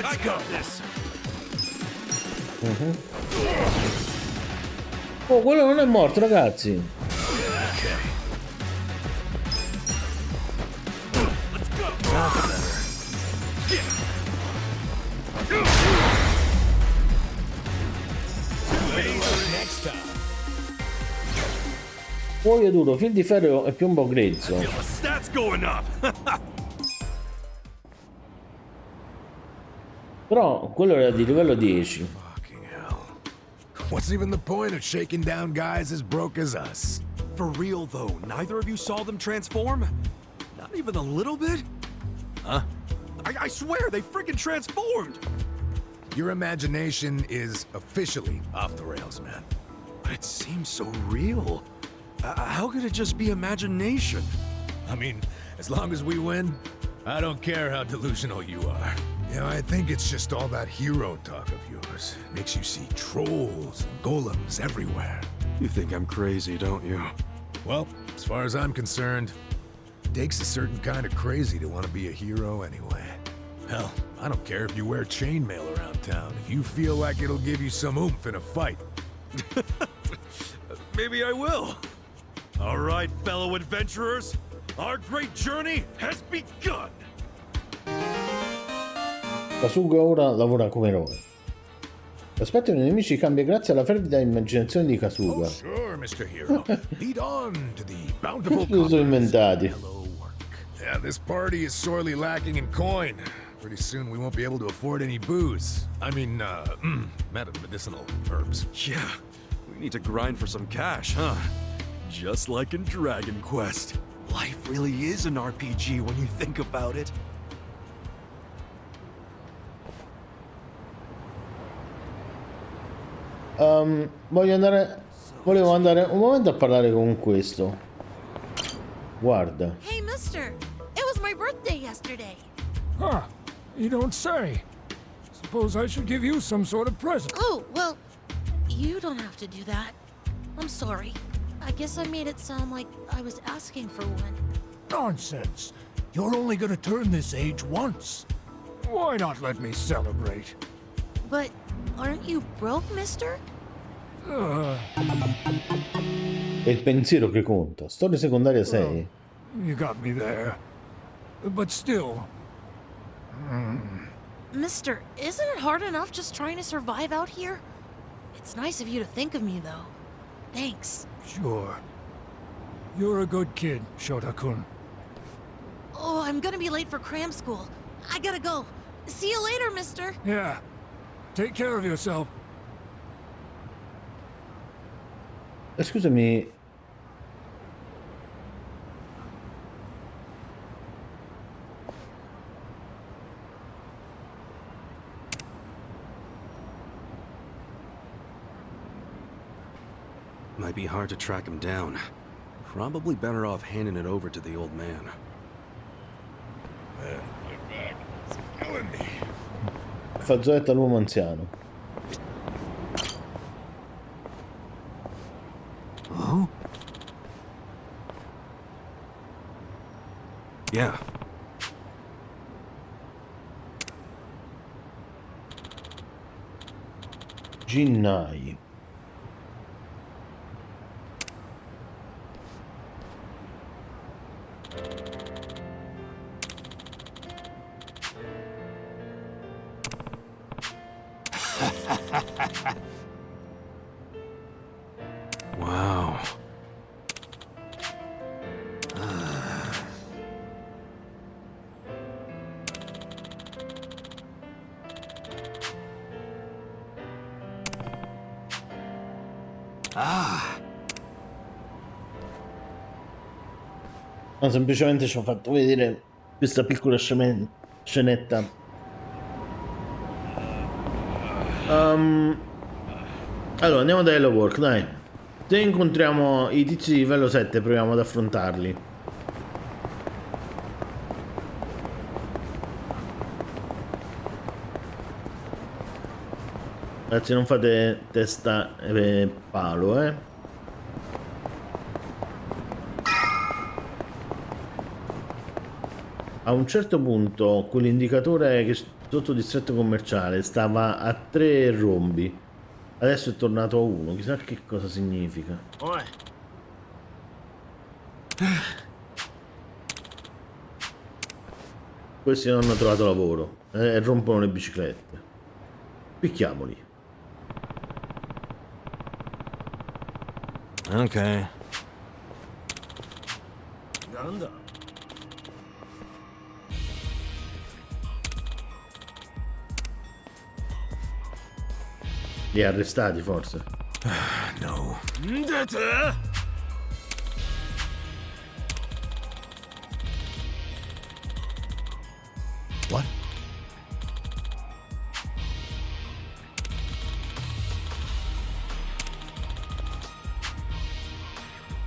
[SPEAKER 11] I got this.
[SPEAKER 1] Oh, quello non è morto, ragazzi.
[SPEAKER 11] Let's go. Next time.
[SPEAKER 1] Cuoio duro, fil di ferro e piombo grezzo.
[SPEAKER 11] Feel the stats going up.
[SPEAKER 1] Però quello era di livello 10.
[SPEAKER 14] Fucking hell. What's even the point of shaking down guys as broke as us?
[SPEAKER 3] For real, though, neither of you saw them transform? Not even a little bit?
[SPEAKER 14] Huh?
[SPEAKER 3] I swear, they freaking transformed!
[SPEAKER 14] Your imagination is officially off the rails, man.
[SPEAKER 3] But it seems so real. How could it just be imagination?
[SPEAKER 14] I mean, as long as we win, I don't care how delusional you are. You know, I think it's just all that hero talk of yours. Makes you see trolls and golems everywhere.
[SPEAKER 3] You think I'm crazy, don't you?
[SPEAKER 14] Well, as far as I'm concerned, it takes a certain kind of crazy to want to be a hero anyway. Hell, I don't care if you wear chainmail around town, if you feel like it'll give you some oomph in a fight.
[SPEAKER 3] Maybe I will. All right, fellow adventurers, our great journey has begun.
[SPEAKER 1] Kasuga ora lavora come eroe. L'aspetto dei nemici cambia grazie alla fervida immaginazione di Kasuga.
[SPEAKER 14] Oh, sure, Mr. Hero. Lead on to the bountiful
[SPEAKER 1] Li sono inventati.
[SPEAKER 14] Hello Work. Yeah, this party is sorely lacking in coin. Pretty soon we won't be able to afford any booze. I mean, medicinal herbs.
[SPEAKER 3] Yeah, we need to grind for some cash, huh? Just like in Dragon Quest. Life really is an RPG when you think about it.
[SPEAKER 1] Volevo andare un momento a parlare con questo. Guarda.
[SPEAKER 8] Hey, mister. It was my birthday yesterday.
[SPEAKER 15] Huh. You don't say. Suppose I should give you some sort of present.
[SPEAKER 8] Oh, well, you don't have to do that. I'm sorry. I guess I made it sound like I was asking for one.
[SPEAKER 15] Nonsense. You're only gonna turn this age once. Why not let me celebrate?
[SPEAKER 8] But aren't you broke, mister?
[SPEAKER 1] È il pensiero che conta. Storia secondaria 6.
[SPEAKER 15] You got me there. But still.
[SPEAKER 8] Mister, isn't it hard enough just trying to survive out here? It's nice of you to think of me, though. Thanks.
[SPEAKER 15] Sure. You're a good kid, Shota-kun.
[SPEAKER 8] Oh, I'm gonna be late for cram school. I gotta go. See you later, mister.
[SPEAKER 15] Yeah. Take care of yourself.
[SPEAKER 1] Scusami.
[SPEAKER 3] Might be hard to track him down. Probably better off handing it over to the old man.
[SPEAKER 14] My back is killing me.
[SPEAKER 1] Fazzoletto all'uomo anziano.
[SPEAKER 3] Oh? Yeah.
[SPEAKER 1] Ginnai.
[SPEAKER 3] Wow.
[SPEAKER 1] No, semplicemente ci ho fatto vedere questa piccola scenetta. Allora, andiamo da Hello Work, dai. Se incontriamo i tizi di livello 7, proviamo ad affrontarli. Ragazzi, non fate testa e palo, eh. A un certo punto quell'indicatore che sotto distretto commerciale stava a 3 rombi. Adesso è tornato a 1, chissà che cosa significa. Questi non hanno trovato lavoro e rompono le biciclette. Picchiamoli.
[SPEAKER 2] Okay.
[SPEAKER 1] Li ha arrestati forse.
[SPEAKER 14] No.
[SPEAKER 15] What?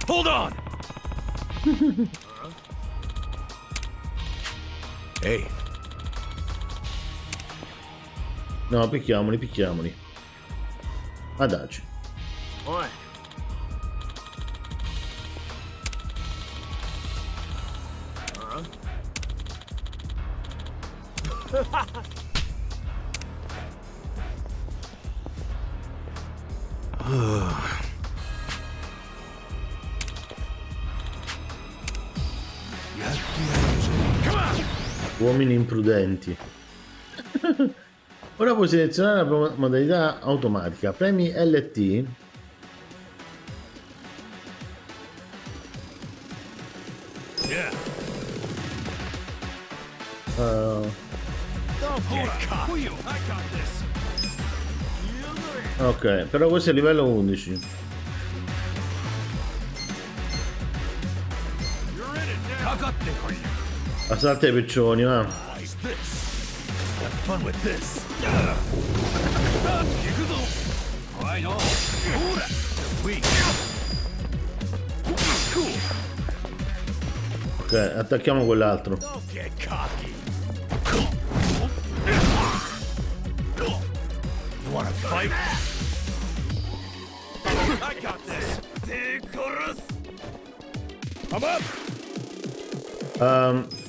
[SPEAKER 11] Hold on!
[SPEAKER 14] Hey.
[SPEAKER 1] No, picchiamoli, picchiamoli. Adagio.
[SPEAKER 11] Oi.
[SPEAKER 1] Uomini imprudenti. Ora puoi selezionare la modalità automatica. Premi LT. Ok, però questo è livello 11. Assalta i piccioni, va. Ok, attacchiamo quell'altro.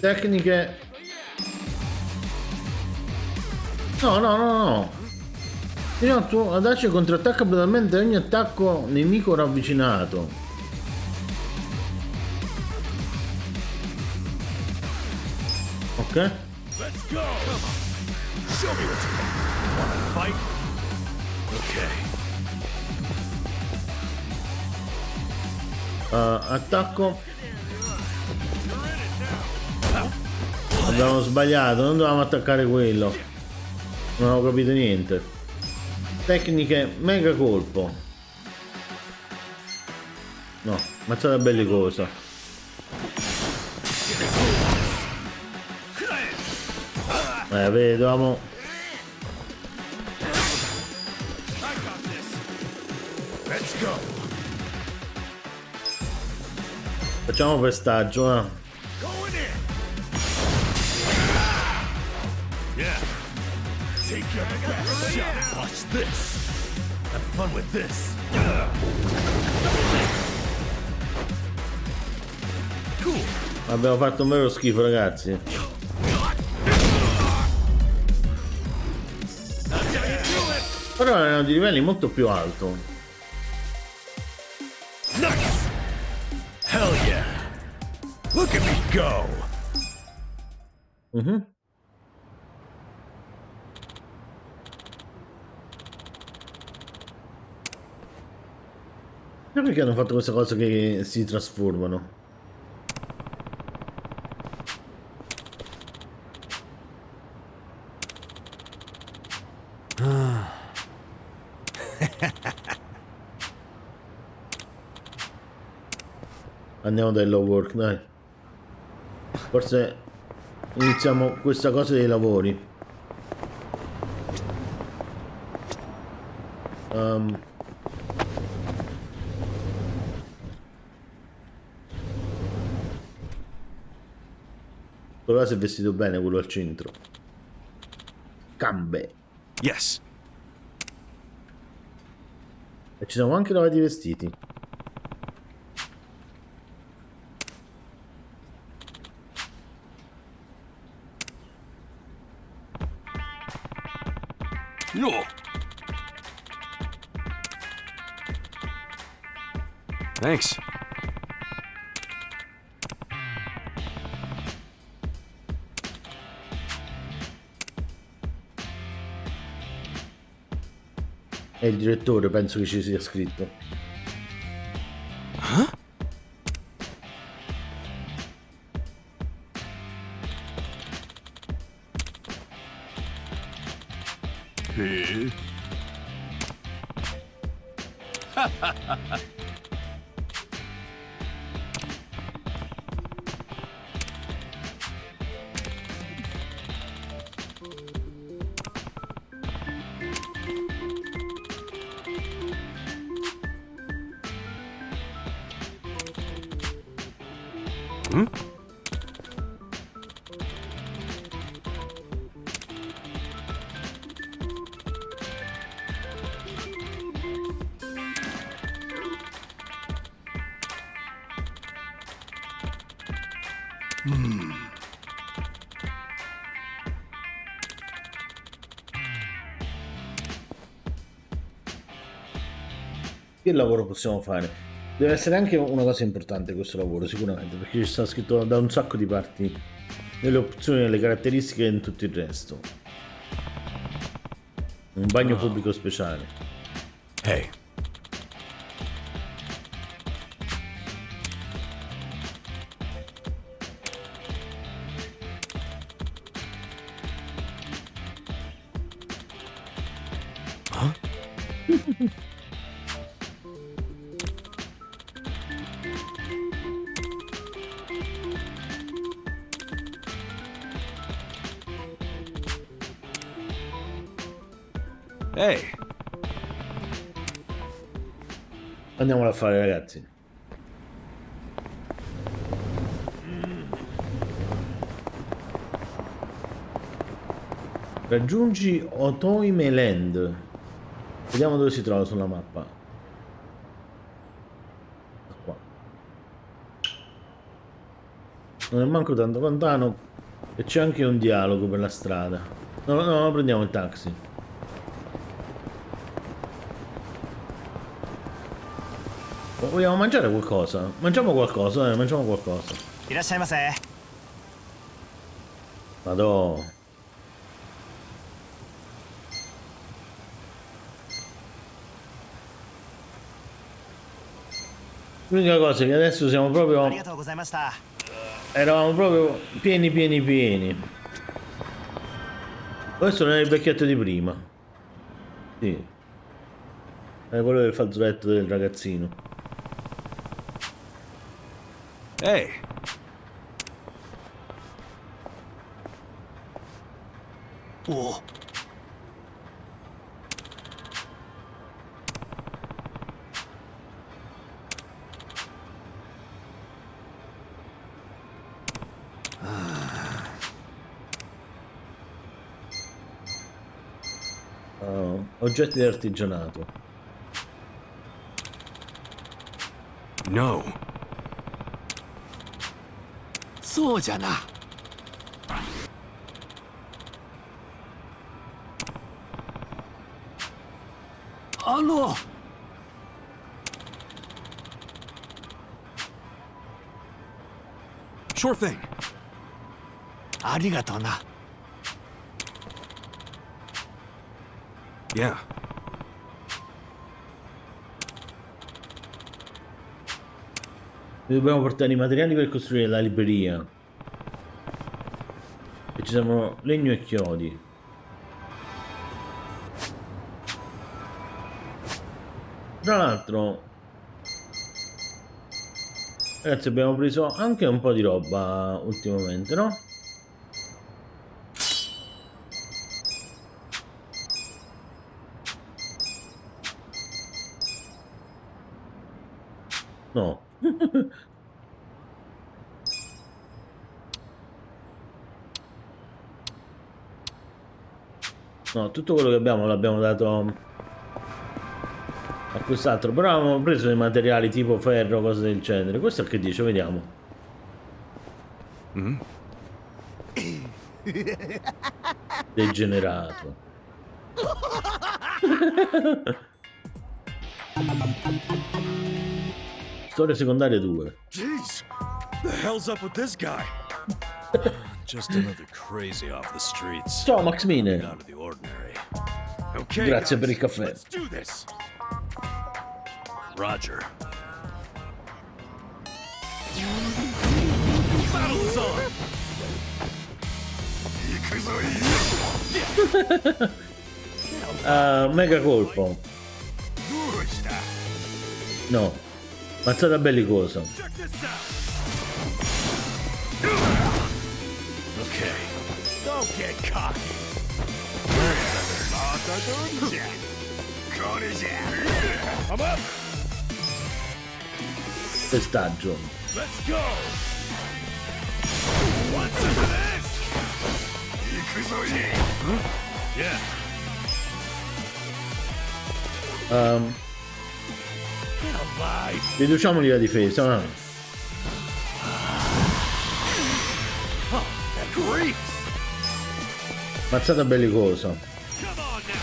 [SPEAKER 1] Tecniche. No. Fino al tuo audace contrattacca brutalmente ogni attacco nemico ravvicinato. Ok.
[SPEAKER 11] Let's go! Show me what you got. Wanna fight?
[SPEAKER 1] Ok. Attacco. Abbiamo sbagliato, non dovevamo attaccare quello. Non avevo capito niente. Tecniche mega colpo. No, mazzata bellicosa. Vedevamo. Facciamo pestaggio, eh.
[SPEAKER 11] Watch this. Have fun with this.
[SPEAKER 1] Abbiamo fatto un vero schifo, ragazzi. Però erano di livelli molto più alto.
[SPEAKER 11] Nice. Hell yeah. Look at me go.
[SPEAKER 1] Perché hanno fatto questa cosa che si trasformano? Andiamo da Hello Work, dai. Forse iniziamo questa cosa dei lavori. Quello là si è vestito bene, quello al centro. Gambe.
[SPEAKER 11] Yes.
[SPEAKER 1] E ci siamo anche lavati i vestiti.
[SPEAKER 11] No. Thanks.
[SPEAKER 1] È il direttore, penso che ci sia scritto. Che lavoro possiamo fare? Deve essere anche una cosa importante questo lavoro, sicuramente, perché ci sta scritto da un sacco di parti, nelle opzioni, nelle caratteristiche e in tutto il resto. Un bagno pubblico speciale.
[SPEAKER 14] Hey.
[SPEAKER 1] Huh?
[SPEAKER 14] Hey.
[SPEAKER 1] Andiamola a fare, ragazzi. Raggiungi Otoime Land. Vediamo dove si trova sulla mappa. Qua. Non è manco tanto lontano. E c'è anche un dialogo per la strada. No, prendiamo il taxi. Vogliamo mangiare qualcosa? Mangiamo qualcosa, mangiamo qualcosa. Madò. L'unica cosa è che adesso siamo proprio... Eravamo proprio pieni. Questo non è il vecchietto di prima. Sì. È quello del fazzoletto del ragazzino.
[SPEAKER 14] Hey.
[SPEAKER 10] Oh.
[SPEAKER 1] Oggetti di artigianato.
[SPEAKER 14] No.
[SPEAKER 10] そうじゃな。
[SPEAKER 14] Sure thing.
[SPEAKER 10] ありがとうな。
[SPEAKER 14] Yeah.
[SPEAKER 1] Dobbiamo portare i materiali per costruire la libreria. E ci servono legno e chiodi. Tra l'altro, ragazzi, abbiamo preso anche un po' di roba ultimamente, no? No. No, tutto quello che abbiamo l'abbiamo dato a quest'altro, però avevamo preso dei materiali tipo ferro, cose del genere. Questo che dice? Vediamo. Degenerato. Storia secondaria 2.
[SPEAKER 11] Jeez, the hell's up with this guy?
[SPEAKER 2] Just another crazy off the streets.
[SPEAKER 1] Ciao Max Mine.
[SPEAKER 2] Out of the ordinary.
[SPEAKER 11] Okay,
[SPEAKER 1] Grazie
[SPEAKER 11] guys,
[SPEAKER 1] per il caffè.
[SPEAKER 11] let's do this.
[SPEAKER 2] Roger.
[SPEAKER 11] Battle is on.
[SPEAKER 1] Mega colpo. No. Mazzata bellicosa.
[SPEAKER 4] Okay. Don't get cocky. I'm up.
[SPEAKER 1] Pestaggio.
[SPEAKER 4] Let's go. What's into this? Yeah.
[SPEAKER 1] Riduciamoli la difesa.
[SPEAKER 4] Oh, that creeps.
[SPEAKER 1] Mazzata bellicosa.
[SPEAKER 4] Come on now.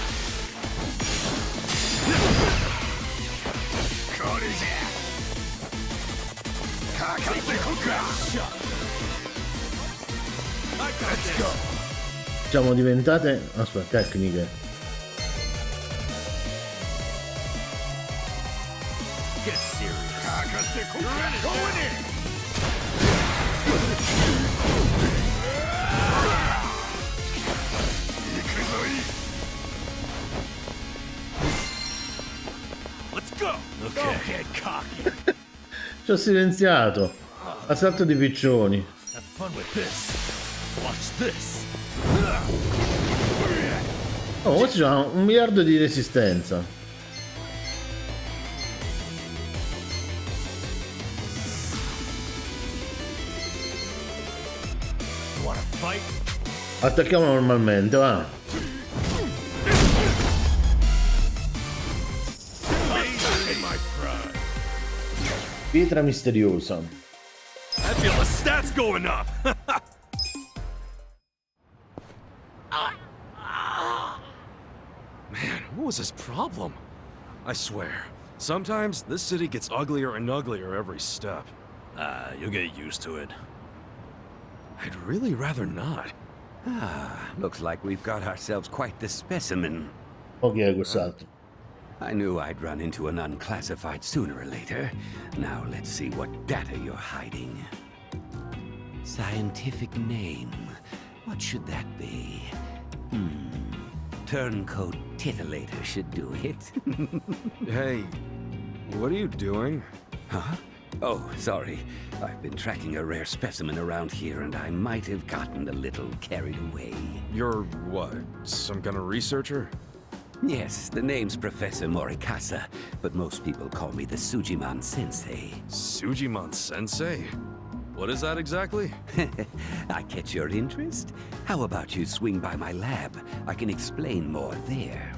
[SPEAKER 4] Let's go.
[SPEAKER 1] Siamo diventate... Aspetta, tecniche.
[SPEAKER 4] Get serious. Go in it. Let's go. Okay. Don't get cocky.
[SPEAKER 1] Ci ho silenziato. Assalto di piccioni.
[SPEAKER 4] Have fun with this. Watch this.
[SPEAKER 1] Oh, questo c'ha 1 miliardo di resistenza.
[SPEAKER 4] Wanna fight?
[SPEAKER 1] Attacchiamo normalmente, va. Pietra misteriosa.
[SPEAKER 4] I feel the stats going up.
[SPEAKER 3] Man, what was his problem? I swear, sometimes this city gets uglier and uglier every step.
[SPEAKER 13] You'll get used to it.
[SPEAKER 3] I'd really rather not.
[SPEAKER 16] Looks like we've got ourselves quite the specimen.
[SPEAKER 1] Ok, quest'altro.
[SPEAKER 16] I knew I'd run into an unclassified sooner or later. Now let's see what data you're hiding. Scientific name. What should that be? Turncoat titillator should do it.
[SPEAKER 3] Hey, what are you doing?
[SPEAKER 16] Huh? Oh, sorry. I've been tracking a rare specimen around here and I might have gotten a little carried away.
[SPEAKER 3] You're what, some kind of researcher?
[SPEAKER 16] Yes, the name's Professor Morikasa, but most people call me the Sujiman Sensei.
[SPEAKER 3] Sujiman Sensei? What is that exactly?
[SPEAKER 16] I catch your interest? How about you swing by my lab? I can explain more there.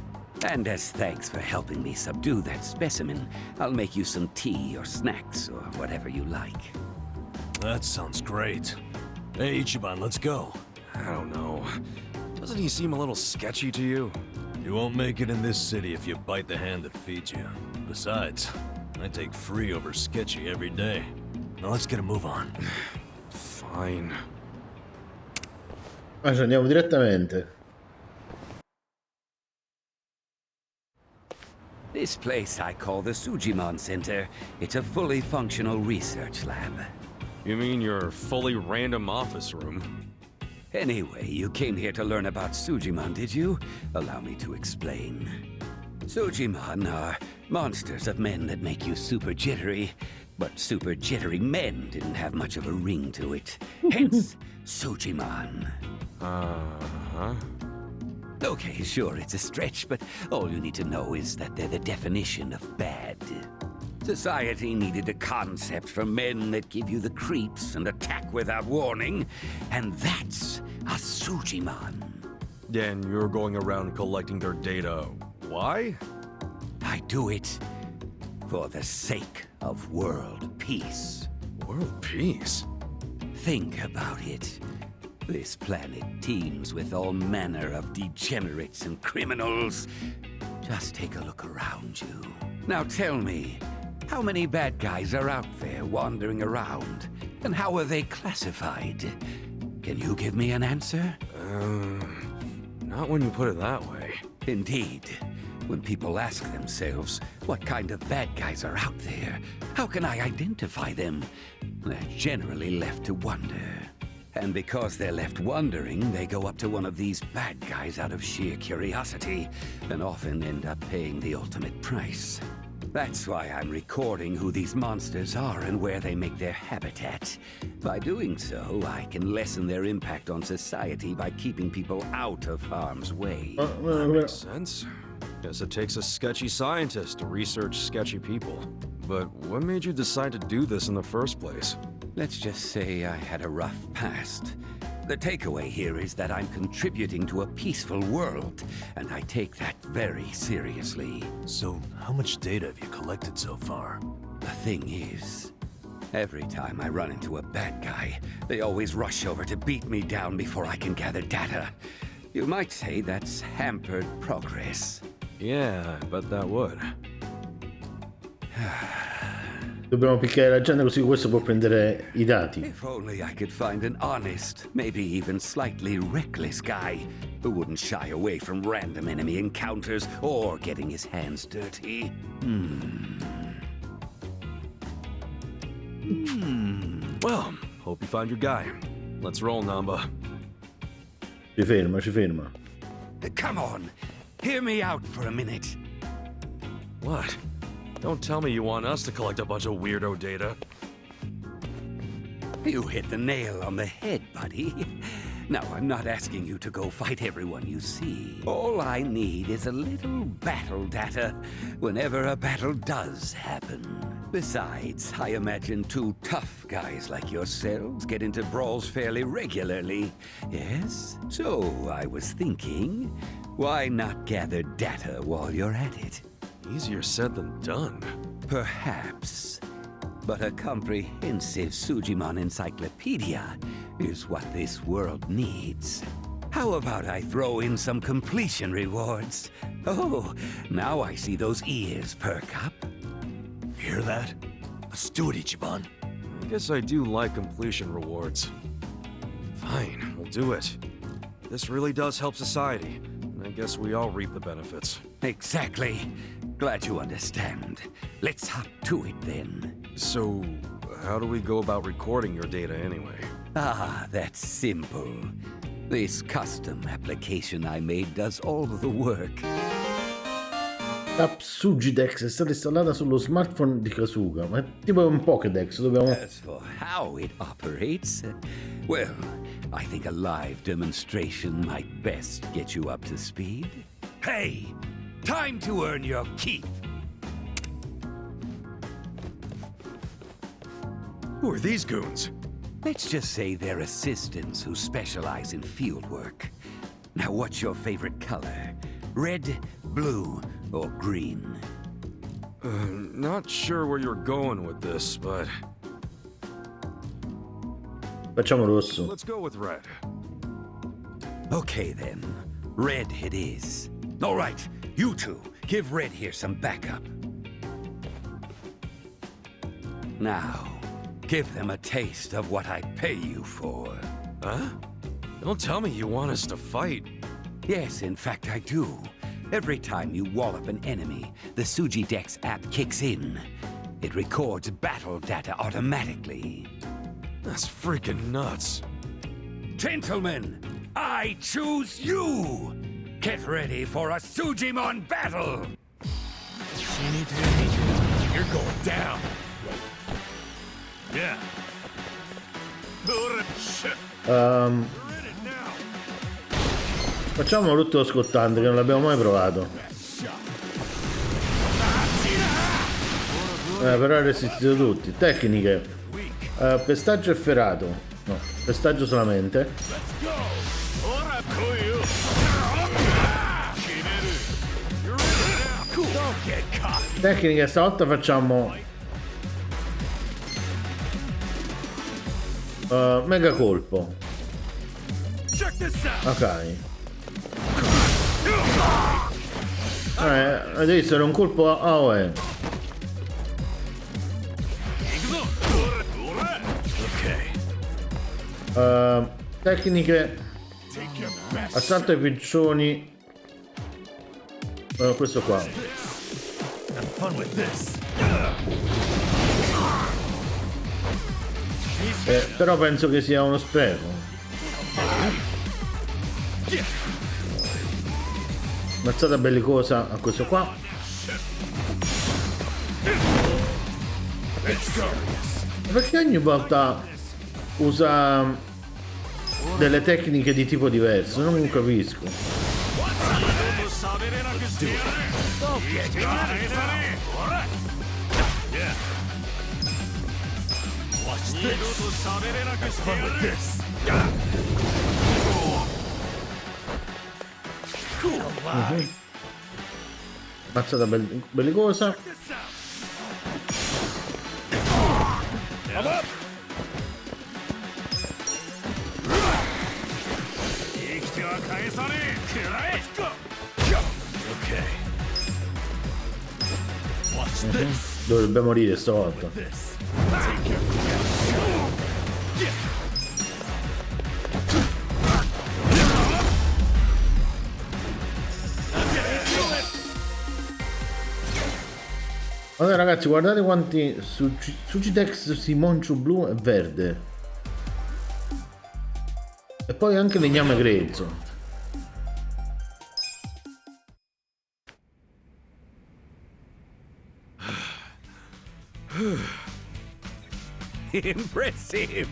[SPEAKER 16] And as thanks for helping me subdue that specimen, I'll make you some tea or snacks or whatever you like.
[SPEAKER 14] That sounds great. Hey, Ichiban, let's go.
[SPEAKER 3] I don't know. Doesn't he seem a little sketchy to you?
[SPEAKER 14] You won't make it in this city if you bite the hand that feeds you. Besides, I take free over sketchy every day. Now let's get a move on.
[SPEAKER 3] Fine.
[SPEAKER 1] Ah, ci andiamo direttamente.
[SPEAKER 16] This place I call the Sujiman Center. It's a fully functional research lab.
[SPEAKER 3] You mean your fully random office room?
[SPEAKER 16] Anyway, you came here to learn about Sujiman, did you? Allow me to explain. Sujiman are monsters of men that make you super jittery, but super jittery men didn't have much of a ring to it. Hence, Sujiman.
[SPEAKER 3] Uh-huh.
[SPEAKER 16] Okay, sure, it's a stretch, but all you need to know is that they're the definition of bad. Society needed a concept for men that give you the creeps and attack without warning, and that's a Sujiman.
[SPEAKER 3] And you're going around collecting their data. Why?
[SPEAKER 16] I do it for the sake of world peace.
[SPEAKER 3] World peace?
[SPEAKER 16] Think about it. This planet teems with all manner of degenerates and criminals. Just take a look around you. Now tell me, how many bad guys are out there wandering around? And how are they classified? Can you give me an answer?
[SPEAKER 3] Not when you put it that way.
[SPEAKER 16] Indeed. When people ask themselves, what kind of bad guys are out there? How can I identify them? They're generally left to wonder. And because they're left wondering, they go up to one of these bad guys out of sheer curiosity, and often end up paying the ultimate price. That's why I'm recording who these monsters are and where they make their habitat. By doing so, I can lessen their impact on society by keeping people out of harm's way.
[SPEAKER 3] That makes sense. Guess it takes a sketchy scientist to research sketchy people. But what made you decide to do this in the first place?
[SPEAKER 16] Let's just say I had a rough past. The takeaway here is that I'm contributing to a peaceful world, and I take that very seriously.
[SPEAKER 2] So, how much data have you collected so far?
[SPEAKER 16] The thing is, every time I run into a bad guy, they always rush over to beat me down before I can gather data. You might say that's hampered progress.
[SPEAKER 3] Yeah, I bet that would.
[SPEAKER 1] Dobbiamo picchiare la gente così questo può prendere I dati.
[SPEAKER 16] If only I could find an honest, maybe even slightly reckless guy who wouldn't shy away from random enemy encounters or getting his hands dirty.
[SPEAKER 3] Well, hope you find your guy. Let's roll, Nanba.
[SPEAKER 1] Ci ferma.
[SPEAKER 16] Come on, hear me out for a minute.
[SPEAKER 3] What? Don't tell me you want us to collect a bunch of weirdo data.
[SPEAKER 16] You hit the nail on the head, buddy. Now, I'm not asking you to go fight everyone you see. All I need is a little battle data whenever a battle does happen. Besides, I imagine two tough guys like yourselves get into brawls fairly regularly. Yes? So, I was thinking, why not gather data while you're at it?
[SPEAKER 3] Easier said than done.
[SPEAKER 16] Perhaps. But a comprehensive Sujimon encyclopedia is what this world needs. How about I throw in some completion rewards? Oh, now I see those ears perk up.
[SPEAKER 2] Hear that? Let's do it, Ichiban.
[SPEAKER 3] I guess I do like completion rewards. Fine, we'll do it. This really does help society, and I guess we all reap the benefits.
[SPEAKER 16] Exactly. Glad you understand. Let's hop to it then.
[SPEAKER 3] So, how do we go about recording your data anyway?
[SPEAKER 16] Ah, that's simple. This custom application I made does all the work.
[SPEAKER 1] L'app Sugidex è stata installata sullo smartphone di Kasuga, ma è tipo un Pokédex, dobbiamo...
[SPEAKER 16] As for how it operates, well, I think a live demonstration might best get you up to speed. Hey! Time to earn your keep!
[SPEAKER 3] Who are these goons?
[SPEAKER 16] Let's just say they're assistants who specialize in field work. Now, what's your favorite color? Red, blue, or green?
[SPEAKER 3] Not sure where you're going with this, but...
[SPEAKER 1] Facciamo rosso.
[SPEAKER 3] Let's go with red.
[SPEAKER 16] Okay then, red it is. All right, you two, give Red here some backup. Now, give them a taste of what I pay you for.
[SPEAKER 3] Huh? Don't tell me you want us to fight.
[SPEAKER 16] Yes, in fact I do. Every time you wallop an enemy, the Sugidex app kicks in. It records battle data automatically.
[SPEAKER 3] That's freaking nuts.
[SPEAKER 16] Gentlemen, I choose you! Get ready for a Sujimon battle!
[SPEAKER 4] You're going down. Yeah.
[SPEAKER 1] Facciamo l'ultimo scottante che non l'abbiamo mai provato. Però è resistito tutti. Tecniche. Pestaggio efferato. No, pestaggio solamente. Tecniche, stavolta facciamo mega colpo. Ok. Avete visto? Era un colpo AOE. Tecniche. Assalto ai piccioni. Questo qua. Però penso che sia uno spreco. Mazzata bellicosa a questo qua. Perché ogni volta usa delle tecniche di tipo diverso? Non capisco. Mazzata bellicosa. Dovrebbe morire stavolta. Allora ragazzi, guardate quanti Sugitex Simoncio blu e verde. E poi anche legname grezzo.
[SPEAKER 16] Impressive.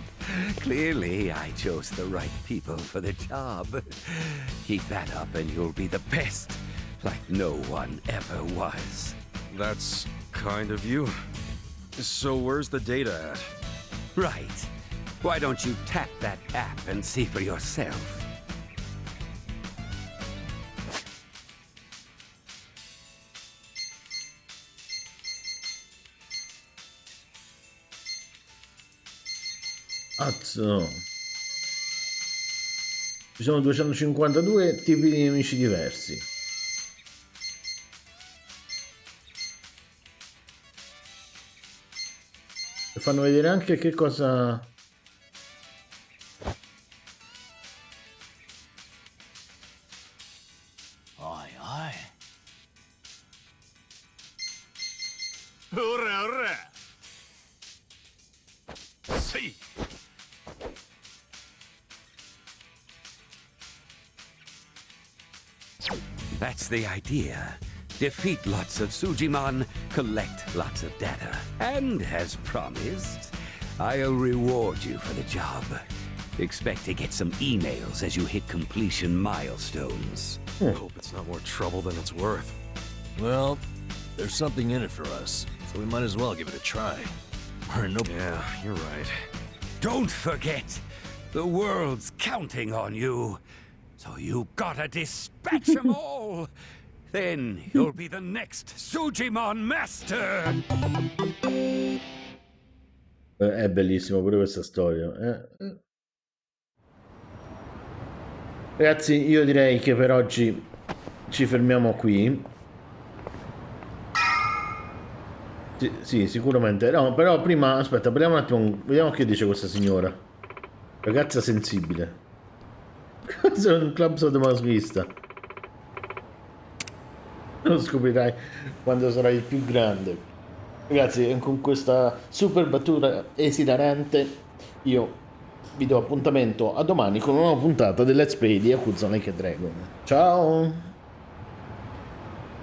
[SPEAKER 16] Clearly, I chose the right people for the job. Keep that up and you'll be the best, like no one ever was.
[SPEAKER 3] That's kind of you. So where's the data at?
[SPEAKER 16] Right. Why don't you tap that app and see for yourself?
[SPEAKER 1] Azzo. Ci sono 252 tipi di nemici diversi. E fanno vedere anche che cosa...
[SPEAKER 15] Aye, aye.
[SPEAKER 4] Ora, ora. Sì.
[SPEAKER 16] That's the idea. Defeat lots of Sujimon, collect lots of data. And as promised, I'll reward you for the job. Expect to get some emails as you hit completion milestones.
[SPEAKER 3] Hope it's not more trouble than it's worth.
[SPEAKER 2] Well, there's something in it for us, so we might as well give it a try.
[SPEAKER 3] Yeah, you're right.
[SPEAKER 16] Don't forget, the world's counting on you. So you gotta dispatch them all. Then you'll be the next Sujimon Master.
[SPEAKER 1] È bellissimo pure questa storia. Ragazzi, io direi che per oggi ci fermiamo qui. Sì, sicuramente. No, però prima, aspetta, parliamo un attimo. Vediamo che dice questa signora. Ragazza sensibile. Sono un club sadomasochista. Lo scoprirai quando sarai il più grande. Ragazzi, con questa super battuta esilarante io vi do appuntamento a domani con una nuova puntata del Let's Play di Yakuza Like a Dragon. Ciao!